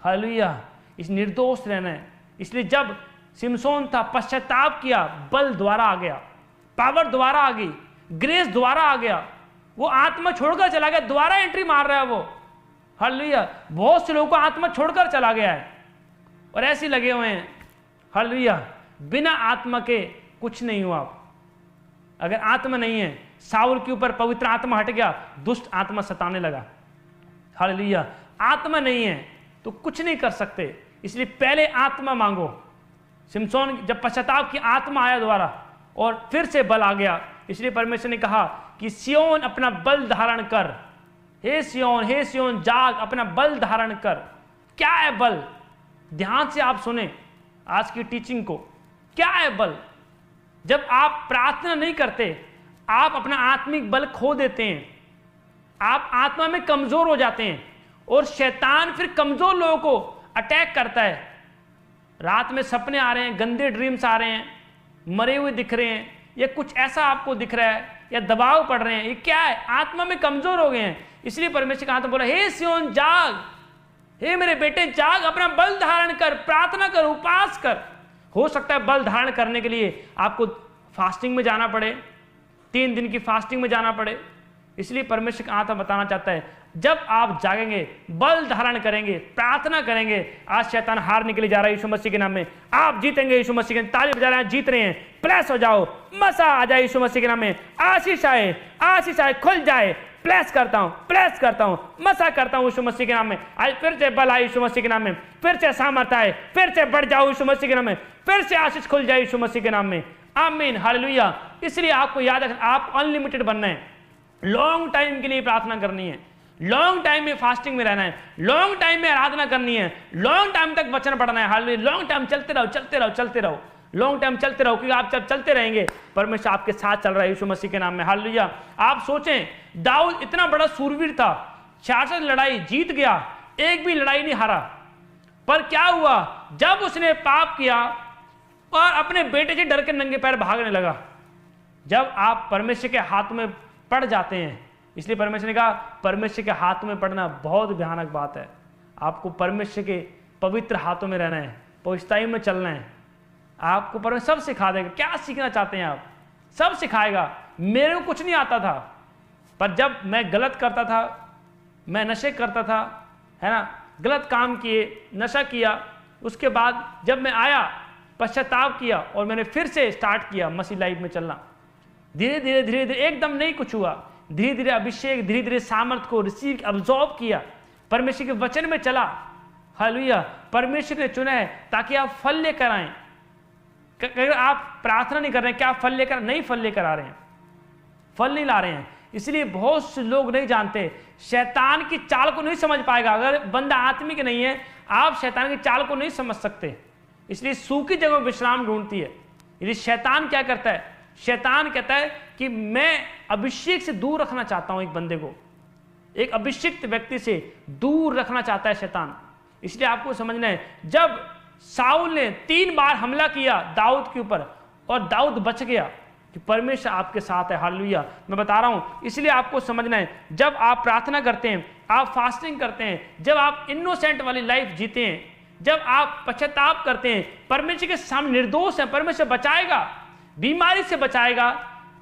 हालेलुया। इस निर्दोष रहना है। इसलिए जब सिमसोन था, पश्चाताप किया, बल द्वारा आ गया, पावर द्वारा आ गई, ग्रेस द्वारा आ गया, वो आत्मा छोड़कर चला गया, दोबारा एंट्री मार रहा है वो। हालेलुया। बहुत से लोगों को आत्मा छोड़कर चला गया है और ऐसे लगे हुए हैं। हालेलुया। बिना आत्मा के कुछ नहीं हुआ। अगर आत्मा नहीं है, साउल के ऊपर पवित्र आत्मा हट गया, दुष्ट आत्मा सताने लगा। हालेलुया। आत्मा नहीं है तो कुछ नहीं कर सकते, इसलिए पहले आत्मा मांगो। सिमसोन जब पश्चाताप की आत्मा आया दोबारा और फिर से बल आ गया, इसलिए परमेश्वर ने कहा कि सियोन अपना बल धारण कर। हे सियोन जाग, अपना बल धारण कर। क्या है बल? ध्यान से आप सुने आज की टीचिंग को। क्या है बल? जब आप प्रार्थना नहीं करते, आप अपना आत्मिक बल खो देते हैं, आप आत्मा में कमजोर हो जाते हैं, और शैतान फिर कमजोर लोगों को अटैक करता है। रात में सपने आ रहे हैं, गंदे ड्रीम्स आ रहे हैं, मरे हुए दिख रहे हैं, या कुछ ऐसा आपको दिख रहा है, या दबाव पड़ रहे हैं, ये क्या है? आत्मा में कमजोर हो गए हैं। इसलिए परमेश्वर का आत्मा बोला, हे सियोन जाग, हे मेरे बेटे जाग, अपना बल धारण कर, प्रार्थना कर, उपास कर। हो सकता है बल धारण करने के लिए आपको फास्टिंग में जाना पड़े, 3 दिन की फास्टिंग में जाना पड़े। इसलिए परमेश्वर का आत्मा बताना चाहता है, जब आप जागेंगे, बल धारण करेंगे, प्रार्थना करेंगे, आज शैतान हारने के लिए जा रहा है यीशु मसीह के नाम में। आप जीतेंगे यीशु मसीह के। ताली बजा रहे हैं, जीत रहे हैं, प्रेस हो जाओ, मसा आ जाए यीशु मसीह के नाम में। आशीष आए, खुल जाए, प्लेस करता हूं, प्लेस करता हूं, मसा करता हूं यीशु मसीह के नाम में। आज फिर से बल आए यीशु मसीह के नाम में, फिर से सामर्थ आए, फिर से बढ़ जाओ यीशु मसीह के नाम में, फिर से आशीष खुल जाए यीशु मसीह के नाम में। आमीन, हालेलुया। इसलिए आपको याद रखना, आप अनलिमिटेड बनना है, लॉन्ग टाइम के लिए प्रार्थना करनी है, लॉन्ग टाइम में फास्टिंग में रहना है, लॉन्ग टाइम में आराधना करनी है, लॉन्ग टाइम तक वचन पढ़ना है। हालेलुया, लॉन्ग टाइम चलते रहो, चलते रहो, चलते रहो, लॉन्ग टाइम चलते रहो, क्योंकि आप जब चलते रहेंगे परमेश्वर आपके साथ चल रहा है यीशु मसीह के नाम में। हालेलुया। आप सोचें, दाऊद इतना बड़ा सूरवीर था, 66 लड़ाई जीत गया, एक भी लड़ाई नहीं हारा, पर क्या हुआ, जब उसने पाप किया और अपने बेटे से डर के नंगे पैर भागने लगा। जब आप परमेश्वर के हाथ में पड़ जाते हैं, इसलिए परमेश्वर ने कहा परमेश्वर के हाथ में पड़ना बहुत भयानक बात है। आपको परमेश्वर के पवित्र हाथों में रहना है, पवित्रताई में चलना है। आपको परमेश्वर सब सिखा देगा। क्या सीखना चाहते हैं आप, सब सिखाएगा। मेरे को कुछ नहीं आता था, पर जब मैं गलत करता था, मैं नशे करता था, है ना, गलत काम किए, नशा किया, उसके बाद जब मैं आया, पश्चाताप किया और मैंने फिर से स्टार्ट किया मसीह लाइफ में चलना। धीरे धीरे धीरे धीरे, एकदम नहीं कुछ हुआ, धीरे धीरे अभिषेक, धीरे धीरे सामर्थ को रिसीव अब्जॉर्ब किया, परमेश्वर के वचन में चला। हालेलुया। परमेश्वर ने चुना है ताकि आप फल लेकर आए। अगर आप प्रार्थना नहीं कर रहे हैं, क्या आप फल लेकर, नहीं फल लेकर आ रहे हैं, फल नहीं ला रहे हैं। इसलिए बहुत से लोग नहीं जानते, शैतान की चाल को नहीं समझ पाएगा। अगर बंदा आत्मिक नहीं है, आप शैतान की चाल को नहीं समझ सकते। इसलिए सूखी जगह विश्राम ढूंढती है। यदि शैतान क्या करता है, शैतान कहता है कि मैं अभिषेक से दूर रखना चाहता हूं एक बंदे को, एक अभिषिक्त व्यक्ति से दूर रखना चाहता है शैतान। इसलिए आपको समझना है, जब साउल ने 3 बार हमला किया दाऊद के ऊपर और दाऊद बच गया, कि परमेश्वर आपके साथ है। हालेलुया। मैं बता रहा हूं, इसलिए आपको समझना है, जब आप प्रार्थना करते हैं, आप फास्टिंग करते हैं, जब आप इनोसेंट वाली लाइफ जीते हैं, जब आप पश्चाताप करते हैं, परमेश्वर के सामने निर्दोष हैं, परमेश्वर बचाएगा, बीमारी से बचाएगा,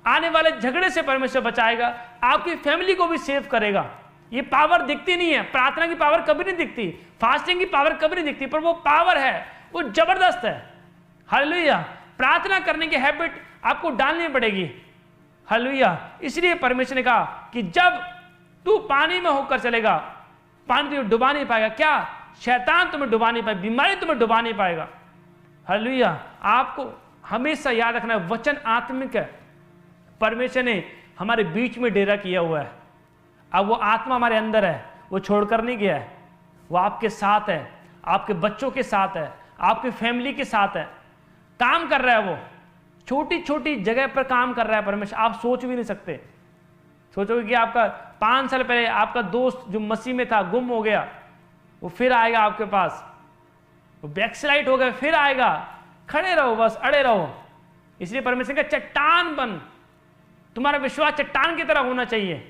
आने वाले झगड़े से परमेश्वर बचाएगा, आपकी फैमिली को भी सेव करेगा। ये पावर दिखती नहीं है, प्रार्थना की पावर कभी नहीं दिखती, फास्टिंग की पावर कभी नहीं दिखती, पर वो पावर है, वो जबरदस्त है। हालेलुया। प्रार्थना करने की हैबिट आपको डालनी पड़ेगी। हालेलुया। इसलिए परमेश्वर ने कहा कि जब तू पानी में होकर चलेगा, पानी तुझे डुबा नहीं पाएगा। क्या? शैतान तुम्हें डुबा नहीं पाएगा, बीमारी तुम्हें डुबा नहीं पाएगा। हालेलुया। आपको हमेशा याद रखना है, वचन आत्मिक है। परमेश्वर ने हमारे बीच में डेरा किया हुआ है। अब वो आत्मा हमारे अंदर है, वो छोड़कर नहीं गया है, वो आपके साथ है, आपके बच्चों के साथ है, आपकी फैमिली के साथ है, काम कर रहा है। वो छोटी छोटी जगह पर काम कर रहा है परमेश्वर, आप सोच भी नहीं सकते। सोचोगे कि आपका 5 साल पहले आपका दोस्त जो मसीह में था गुम हो गया, वो फिर आएगा आपके पास, वो बैकस्लाइड हो गया, फिर आएगा। खड़े रहो, बस अड़े रहो। इसलिए परमेश्वर का चट्टान बन, तुम्हारा विश्वास चट्टान की तरह होना चाहिए।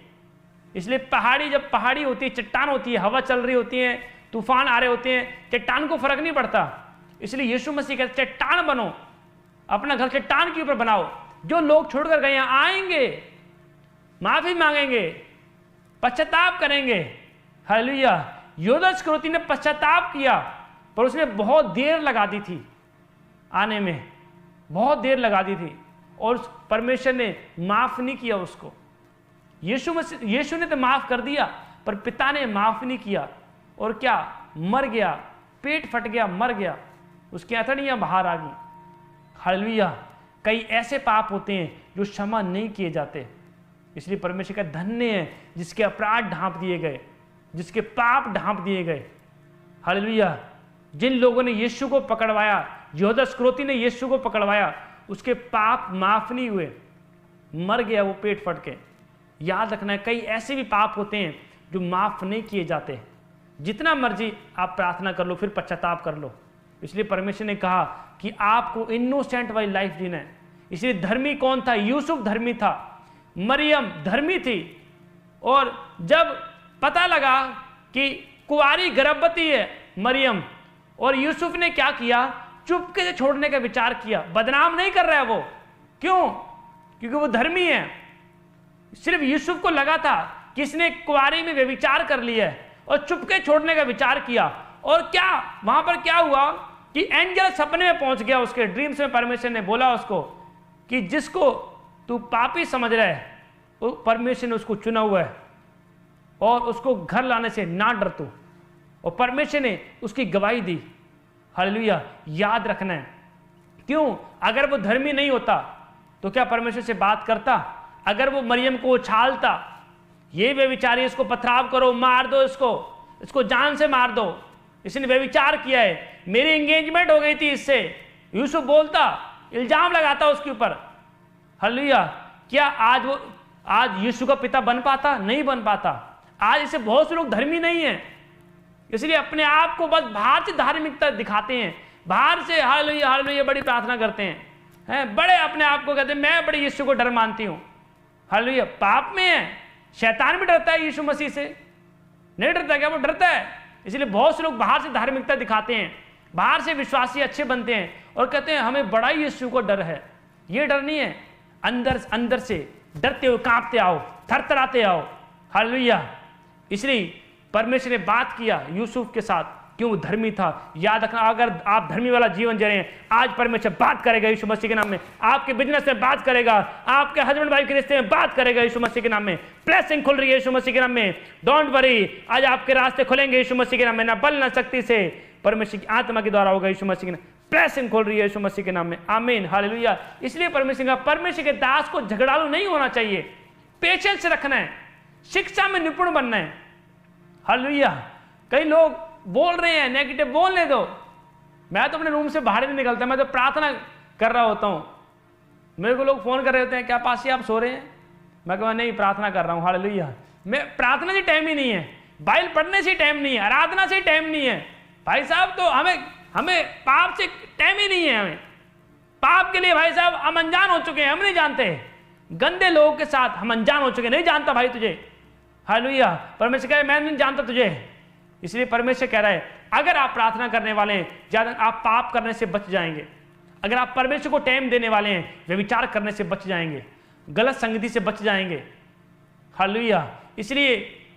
इसलिए पहाड़ी, जब पहाड़ी होती है, चट्टान होती है, हवा चल रही होती है, तूफान आ रहे होते हैं, चट्टान को फर्क नहीं पड़ता। इसलिए यीशु मसीह कहते चट्टान बनो, अपना घर चट्टान के ऊपर बनाओ। जो लोग छोड़कर गए आएंगे, माफी मांगेंगे, पश्चाताप करेंगे। हालेलुया। योधा इस्करियोती ने पश्चाताप किया, पर उसने बहुत देर लगा दी थी आने में, बहुत देर लगा दी थी, और परमेश्वर ने माफ नहीं किया उसको। यीशु ने तो माफ कर दिया, पर पिता ने माफ नहीं किया, और क्या, मर गया, पेट फट गया, मर गया, उसकी अतड़ियां बाहर आ गई। हालेलुया। कई ऐसे पाप होते हैं जो क्षमा नहीं किए जाते। इसलिए परमेश्वर का धन्य है जिसके अपराध ढांप दिए गए, जिसके पाप ढांप दिए गए। हालेलुया। जिन लोगों ने यीशु को पकड़वाया, योधा इस्करियोती ने यीशु को पकड़वाया, उसके पाप माफ नहीं हुए, मर गया वो पेट फट के। याद रखना है, कई ऐसे भी पाप होते हैं जो माफ नहीं किए जाते। जितना मर्जी आप प्रार्थना कर लो, फिर पश्चाताप कर लो। इसलिए परमेश्वर ने कहा कि आपको इनोसेंट वाली लाइफ जीना है। इसलिए धर्मी कौन था? यूसुफ धर्मी था, मरियम धर्मी थी। और जब पता लगा कि कुंवारी गर्भवती है मरियम, और यूसुफ ने क्या किया? चुपके से छोड़ने का विचार किया। बदनाम नहीं कर रहा है वो, क्यों? क्योंकि वो धर्मी है। सिर्फ यूसुफ को लगा था कि इसने कुंवारी में व्यभिचार कर लिया है, और चुपके छोड़ने का विचार किया। और क्या वहां पर क्या हुआ कि एंजल सपने में पहुंच गया उसके ड्रीम्स में। परमेश्वर ने बोला उसको कि जिसको तू पापी समझ रहा है, वो परमेश्वर ने उसको चुना हुआ है, और उसको घर लाने से ना डर तू। और परमेश्वर ने उसकी गवाही दी। हालेलुया। याद रखना है, क्यों? अगर वो धर्मी नहीं होता तो क्या परमेश्वर से बात करता? अगर वो मरियम को उछालता, ये व्यभिचारी, इसको पथराव करो, मार दो, इसको जान से मार दो, इसने व्यभिचार किया है, मेरी एंगेजमेंट हो गई थी इससे, यूसुफ बोलता, इल्जाम लगाता उसके ऊपर। हालेलुया। क्या आज यीशु का पिता बन पाता? नहीं बन पाता। आज इसे बहुत से लोग धर्मी नहीं है, इसलिए अपने आप को बस बाहर से धार्मिकता दिखाते हैं, बाहर से हालेलुया हालेलुया बड़ी प्रार्थना करते हैं, बड़े अपने आप को कहते हैं मैं बड़े यीशु को डर मानती हूं। हालेलुया। पाप में है, शैतान भी डरता है यीशु मसीह से, नहीं डरता क्या? वो डरता है। इसलिए बहुत से लोग बाहर से धार्मिकता दिखाते हैं, बाहर से विश्वासी अच्छे बनते हैं और कहते हैं हमें बड़ा यीशु को डर है। ये डर नहीं है, अंदर से डरते हुए कांपते आओ, थरथराते आओ। हालेलुया। इसलिए परमेश्वर ने बात किया यूसुफ के साथ, क्यों? धर्मी था। याद रखना, अगर आप धर्मी वाला जीवन जी रहे हैं, आज परमेश्वर बात करेगा यीशु मसीह के नाम में। आपके बिजनेस में बात करेगा, आपके हस्बैंड वाइफ के रिश्ते में बात करेगा यीशु मसीह के नाम में। ब्लेसिंग खुल रही है यीशु मसीह के नाम में। डोंट वरी, आज आपके रास्ते खुलेंगे यीशु मसीह के नाम में। ना बल ना शक्ति से, परमेश्वर की आत्मा के द्वारा होगा यीशु मसीह के नाम। ब्लेसिंग खुल रही है यीशु मसीह के नाम में। आमीन। हालेलुया। इसलिए परमेश्वर के दास को झगड़ालू नहीं होना चाहिए, पेशेंस रखना है, शिक्षा में निपुण बनना है। हालेलुया। कई लोग बोल रहे हैं नेगेटिव, बोलने दो। मैं तो अपने रूम से बाहर नहीं निकलता, मैं तो प्रार्थना कर रहा होता हूं। मेरे को लोग फोन कर रहे होते हैं, क्या पासी आप सो रहे हैं? मैं कहूँ नहीं, प्रार्थना कर रहा हूं। हालेलुया। मैं प्रार्थना से टाइम ही नहीं है, बाइबल पढ़ने से टाइम नहीं है, आराधना से टाइम नहीं है। भाई साहब तो हमें पाप से टाइम ही नहीं है। हमें पाप के लिए भाई साहब हम अनजान हो चुके हैं, हम नहीं जानते। गंदे लोगों के साथ हम अनजान हो चुके हैं, नहीं जानता भाई तुझे। हालेलुया। परमेश्वर कहे मैं नहीं जानता तुझे। इसलिए परमेश्वर कह रहा है अगर आप प्रार्थना करने वाले हैं, ज्यादा आप पाप करने से बच जाएंगे। अगर आप परमेश्वर को टाइम देने वाले हैं, वे विचार करने से बच जाएंगे, गलत संगति से बच जाएंगे। हालेलुया। इसलिए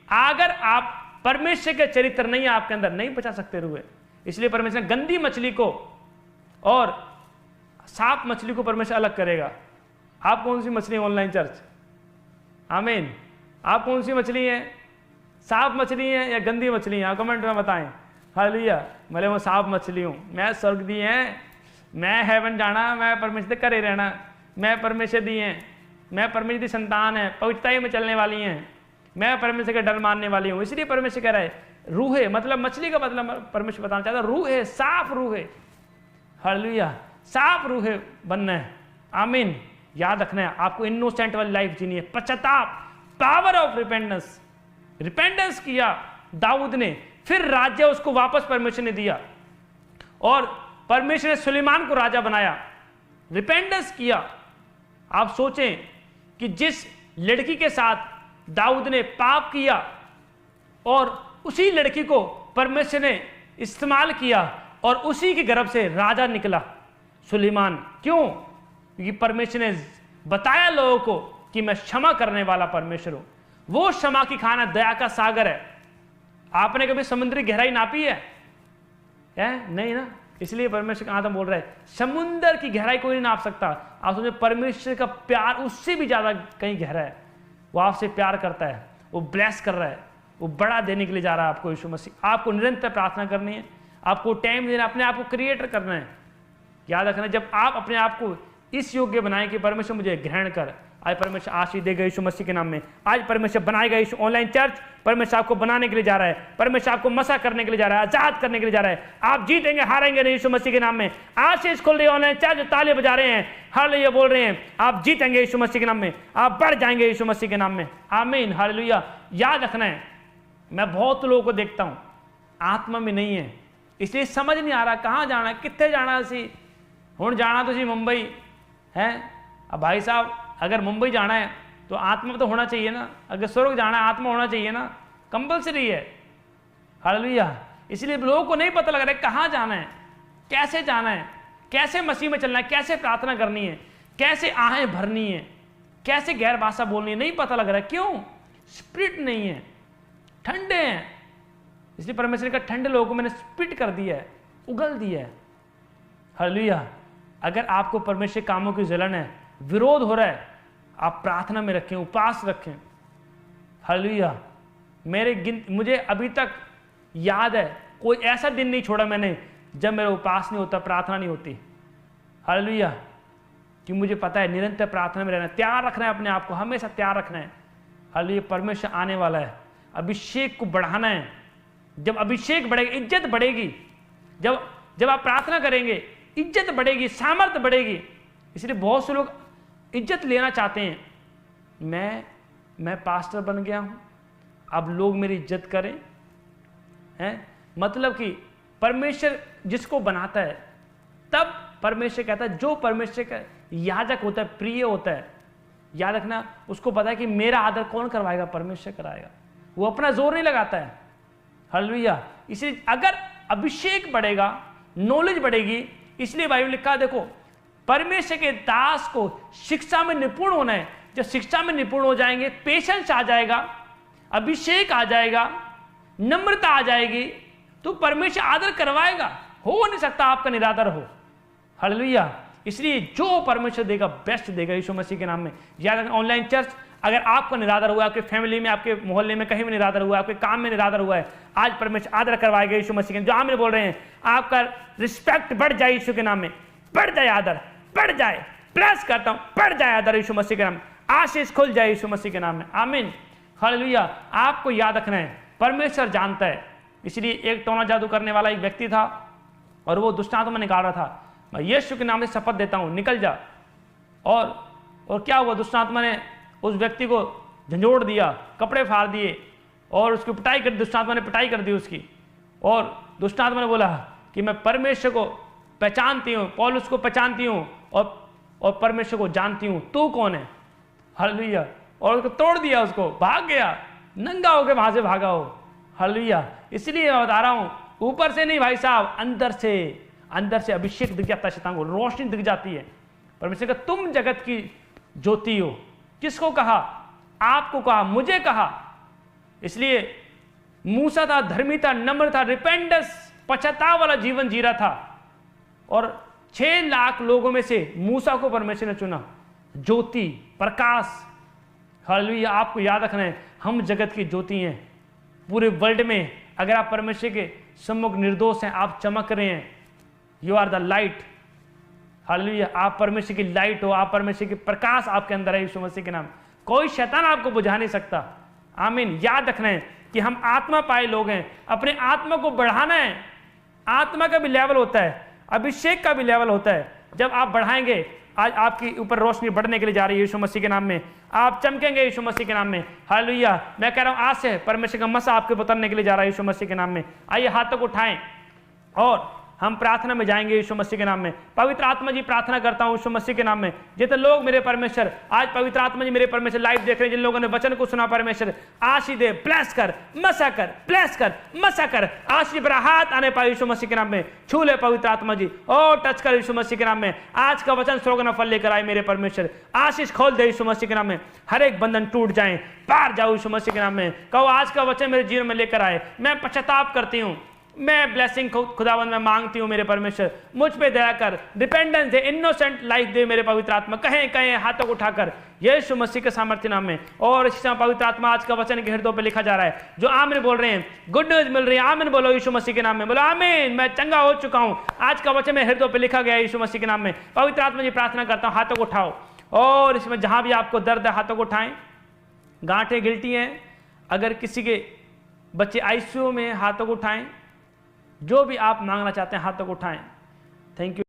अगर आप परमेश्वर के चरित्र नहीं है आपके अंदर, नहीं बचा सकते रुए। इसलिए परमेश्वर गंदी मछली को और सांप मछली को परमेश्वर अलग करेगा। आप कौन सी मछली है ऑनलाइन चर्च? आमीन। आप कौन सी मछली है? सांप मछली है या गंदी मछली है? आप कमेंट में बताएं। हालेलुया। भले वो सांप मछली हूं, मैं स्वर्ग दी है, मैं हेवन जाना, मैं परमेश्वर करे रहना, मैं परमेश्वर दी है, मैं परमेश्वर की संतान है, पवित्रता में चलने वाली हैं, मैं परमेश्वर का डर मानने वाली हूं। इसलिए परमेश्वर कह रहा है रूह है, मतलब मछली का मतलब परमेश्वर बताना चाहता है रूह है, साफ रूह है। हालेलुया। साफ रूह है बनना है। आमीन। याद रखना है आपको इनोसेंट वाली लाइफ जीनी है। पश्चाताप, पावर ऑफ रिपेंडेंस किया दाऊद ने, फिर राज्य उसको वापस परमेश्वर ने दिया और परमेश्वर ने सुलेमान को राजा बनाया। रिपेंडेंस किया। आप सोचें कि जिस लड़की के साथ दाऊद ने पाप किया और उसी लड़की को परमेश्वर ने इस्तेमाल किया और उसी के गर्भ से राजा निकला सुलेमान। क्यों? क्योंकि परमेश्वर ने बताया लोगों को कि मैं क्षमा करने वाला परमेश्वर हूं। वो क्षमा की खाना दया का सागर है। आपने कभी समुद्री गहराई नापी है? नहीं ना। इसलिए परमेश्वर का आत्मा बोल रहा है समुद्र की गहराई कोई नहीं नाप सकता। आप सोचो परमेश्वर का प्यार उससे भी ज्यादा कहीं गहरा है। वो आपसे प्यार करता है, वो ब्लेस कर रहा है, वो बड़ा देने के लिए जा रहा है आपको यीशु मसीह। आपको निरंतर प्रार्थना करनी है, आपको टाइम देना, अपने आप को क्रिएटर करना है। याद रखना जब आप अपने आप को इस योग्य बनाएं कि परमेश्वर मुझे ग्रहण कर, आज परमेश्वर आशीष देगा यीशु मसीह के नाम में। आज परमेश्वर बनाएगा यीशु ऑनलाइन चर्च, परमेश्वर आपको बनाने के लिए जा रहा है, परमेश्वर आपको मसा करने के लिए जा रहा है, आजाद करने के लिए जा रहा है। आप जीतेंगे, हारेंगे नहीं यीशु मसीह के नाम में। आशीष खुल रही है ऑनलाइन चर्च, जो ताली बजा रहे हैं, हालेलुया बोल रहे हैं, आप जीतेंगे यीशु मसीह के नाम में, आप बढ़ जाएंगे यीशु मसीह के नाम में। आमीन। हालेलुया। याद रखना है, मैं बहुत लोगों को देखता हूं आत्मा में नहीं है, इसलिए समझ नहीं आ रहा कहां जाना है, कितने जाना सी। हुण जाना तो जी मुंबई है। अब भाई साहब अगर मुंबई जाना है तो आत्मा तो होना चाहिए ना, अगर स्वर्ग जाना है आत्मा होना चाहिए ना, कंपल्सरी है। हालेलुया। इसलिए लोगों को नहीं पता लग रहा है कहाँ जाना है, कैसे जाना है, कैसे मसीह में चलना है, कैसे प्रार्थना करनी है, कैसे आहें भरनी है, कैसे गैर भाषा बोलनी है, नहीं पता लग रहा है। क्यों? स्पिरिट नहीं है, ठंडे हैं। इसलिए परमेश्वर का ठंडे लोगों को मैंने स्पिरिट कर दिया है, उगल दिया है। हालेलुया। अगर आपको परमेश्वर कामों की जलन है, विरोध हो रहा है, आप प्रार्थना में रखें, उपवास रखें। हालेलुया। मुझे अभी तक याद है, कोई ऐसा दिन नहीं छोड़ा मैंने जब मेरा उपवास नहीं होता, प्रार्थना नहीं होती। हालेलुया। कि मुझे पता है निरंतर प्रार्थना में रहना, तैयार रखना है अपने आप को, हमेशा तैयार रखना है। हालेलुया। परमेश्वर आने वाला है, अभिषेक को बढ़ाना है। जब अभिषेक बढ़ेगा, इज्जत बढ़ेगी। जब आप प्रार्थना करेंगे, इज्जत बढ़ेगी, सामर्थ्य बढ़ेगी। इसलिए बहुत से लोग इज्जत लेना चाहते हैं। मैं पास्टर बन गया हूं, अब लोग मेरी इज्जत करें, हैं? मतलब कि परमेश्वर जिसको बनाता है, तब परमेश्वर कहता है, जो परमेश्वर का याजक होता है, प्रिय होता है, याद रखना, उसको पता है कि मेरा आदर कौन करवाएगा, परमेश्वर कराएगा। वो अपना जोर नहीं लगाता है। हालेलुया। इसलिए अगर अभिषेक बढ़ेगा, नॉलेज बढ़ेगी, इसलिए बाइबल लिखा, देखो परमेश्वर के दास को शिक्षा में निपुण होना है। जब शिक्षा में निपुण हो जाएंगे, पेशेंस आ जाएगा, अभिषेक आ जाएगा, नम्रता आ जाएगी, तो परमेश्वर आदर करवाएगा। हो नहीं सकता आपका निरादर हो। हालेलुया। इसलिए जो परमेश्वर देगा, बेस्ट देगा यीशु मसीह के नाम में। याद रखना, ऑनलाइन चर्च, अगर आपका निरादर हुआ, आपके फैमिली में, आपके मोहल्ले में कहीं भी निरादर हुआ, आपके काम में निरादर हुआ है, आज परमेश्वर आदर करवाएगा यीशु मसीह के। जो आमिर बोल रहे हैं, आपका रिस्पेक्ट बढ़ जाए यीशु के नाम में, बढ़ जाए आदर, बढ़ जाए, प्रेस करता हूं, बढ़ जाए आदर यीशु मसीह के नाम में, आशीष खुल जाए यीशु मसीह के नाम में। आमीन। हालेलुया। आपको याद रखना है, परमेश्वर जानता है। इसलिए एक टोना जादू करने वाला एक व्यक्ति था, और वो दुष्ट आत्मा निकाल रहा था। मैं यीशु के नाम से शपथ देता हूं, निकल जा। और क्या हुआ, दुष्ट आत्मा ने उस व्यक्ति को झंझोड़ दिया, कपड़े फाड़ दिए, और उसकी पिटाई कर दी। दुष्ट आत्मा ने पिटाई कर दी उसकी। और दुष्ट आत्मा ने बोला कि मैं परमेश्वर को पहचानती हूँ, पौलुस को पहचानती हूँ, और परमेश्वर को जानती हूँ, तू कौन है। हालेलुया। और उसको तोड़ दिया, उसको भाग गया, नंगा होकर वहां से भागा हो। हालेलुया। इसलिए मैं बता रहा हूं, ऊपर से नहीं भाई साहब, अंदर से अभिषेक दिख जाता है, शैतान को रोशनी दिख जाती है। परमेश्वर का तुम जगत की ज्योति हो। किसको कहा? आपको कहा, मुझे कहा। इसलिए मूसा था, धर्मी था, नम्र था, रिपेंडेंस, पश्चाताप वाला जीवन जी रहा था, और 6 लाख लोगों में से मूसा को परमेश्वर ने चुना। ज्योति, प्रकाश। हालेलुया। आपको याद रखना है, हम जगत की ज्योति हैं पूरे वर्ल्ड में। अगर आप परमेश्वर के सम्मुख निर्दोष हैं, आप चमक रहे हैं, you are the light. Hallelujah. आप परमेश्वर की लाइट हो, आप परमेश्वर की प्रकाश आपके अंदर है यीशु मसीह के नाम। कोई शैतान आपको बुझा नहीं सकता। आमीन। याद रखना है कि हम आत्मा पाए लोग हैं, अपने आत्मा को बढ़ाना है। आत्मा का भी लेवल होता है, अभिषेक का भी लेवल होता है। जब आप बढ़ाएंगे, आज आपकी ऊपर रोशनी बढ़ने के लिए जा रही है यीशु मसीह के नाम में, आप चमकेंगे यीशु मसीह के नाम में। हालेलुया। मैं कह रहा हूं, आज से परमेश्वर का मसा आपके उतरने के लिए जा रहा है यीशु मसीह के नाम में। आइए हाथों को उठाएं और हम प्रार्थना में जाएंगे यीशु मसीह के नाम में। पवित्र आत्मा जी, प्रार्थना करता हूं यीशु मसीह के नाम में। जितने लोग मेरे परमेश्वर आज पवित्र आत्मा जी मेरे परमेश्वर लाइव देख रहे हैं, जिन लोगों ने वचन को सुना, परमेश्वर आशीष दे, ब्लेस कर, मसा कर, ब्लेस कर, मसा कर। आशीष भरा हाथ आने पाए यीशु मसीह के नाम में। छू ले पवित्र आत्मा जी, और टच कर यीशु मसीह के नाम में। आज का वचन स्वर्ग फल लेकर आए मेरे परमेश्वर। आशीष खोल दे यीशु मसीह के नाम में। हर एक बंधन टूट जाए, पार जाओ यीशु मसीह के नाम में। कहो, आज का वचन मेरे जीवन में लेकर आए। मैं पश्चाताप करती हूँ, मैं ब्लेसिंग खुदावंद में मांगती हूँ मेरे परमेश्वर। मुझ पे दया कर, डिपेंडेंस दे, इनोसेंट लाइफ दे मेरे पवित्र आत्मा। कहें हाथों को उठाकर यीशु मसीह के सामर्थ्य नाम में। और इसी समय पवित्र आत्मा, आज का वचन के हृदयों पे लिखा जा रहा है। जो आमीन बोल रहे हैं, गुड न्यूज मिल रही है, आमीन बोलो यीशु मसीह के नाम में। बोलो आमीन, मैं चंगा हो चुका हूँ। आज का वचन मेरे हृदयों पे लिखा गया है यीशु मसीह के नाम में। पवित्र आत्मा जी, प्रार्थना करता हूँ, हाथों को उठाओ, और इसमें जहां भी आपको दर्द है, हाथों को उठाएं। गांठें गिलटी हैं, अगर किसी के बच्चे आईसीयू में, हाथों को उठाएं। जो भी आप मांगना चाहते हैं, हाथों को उठाएं। Thank you.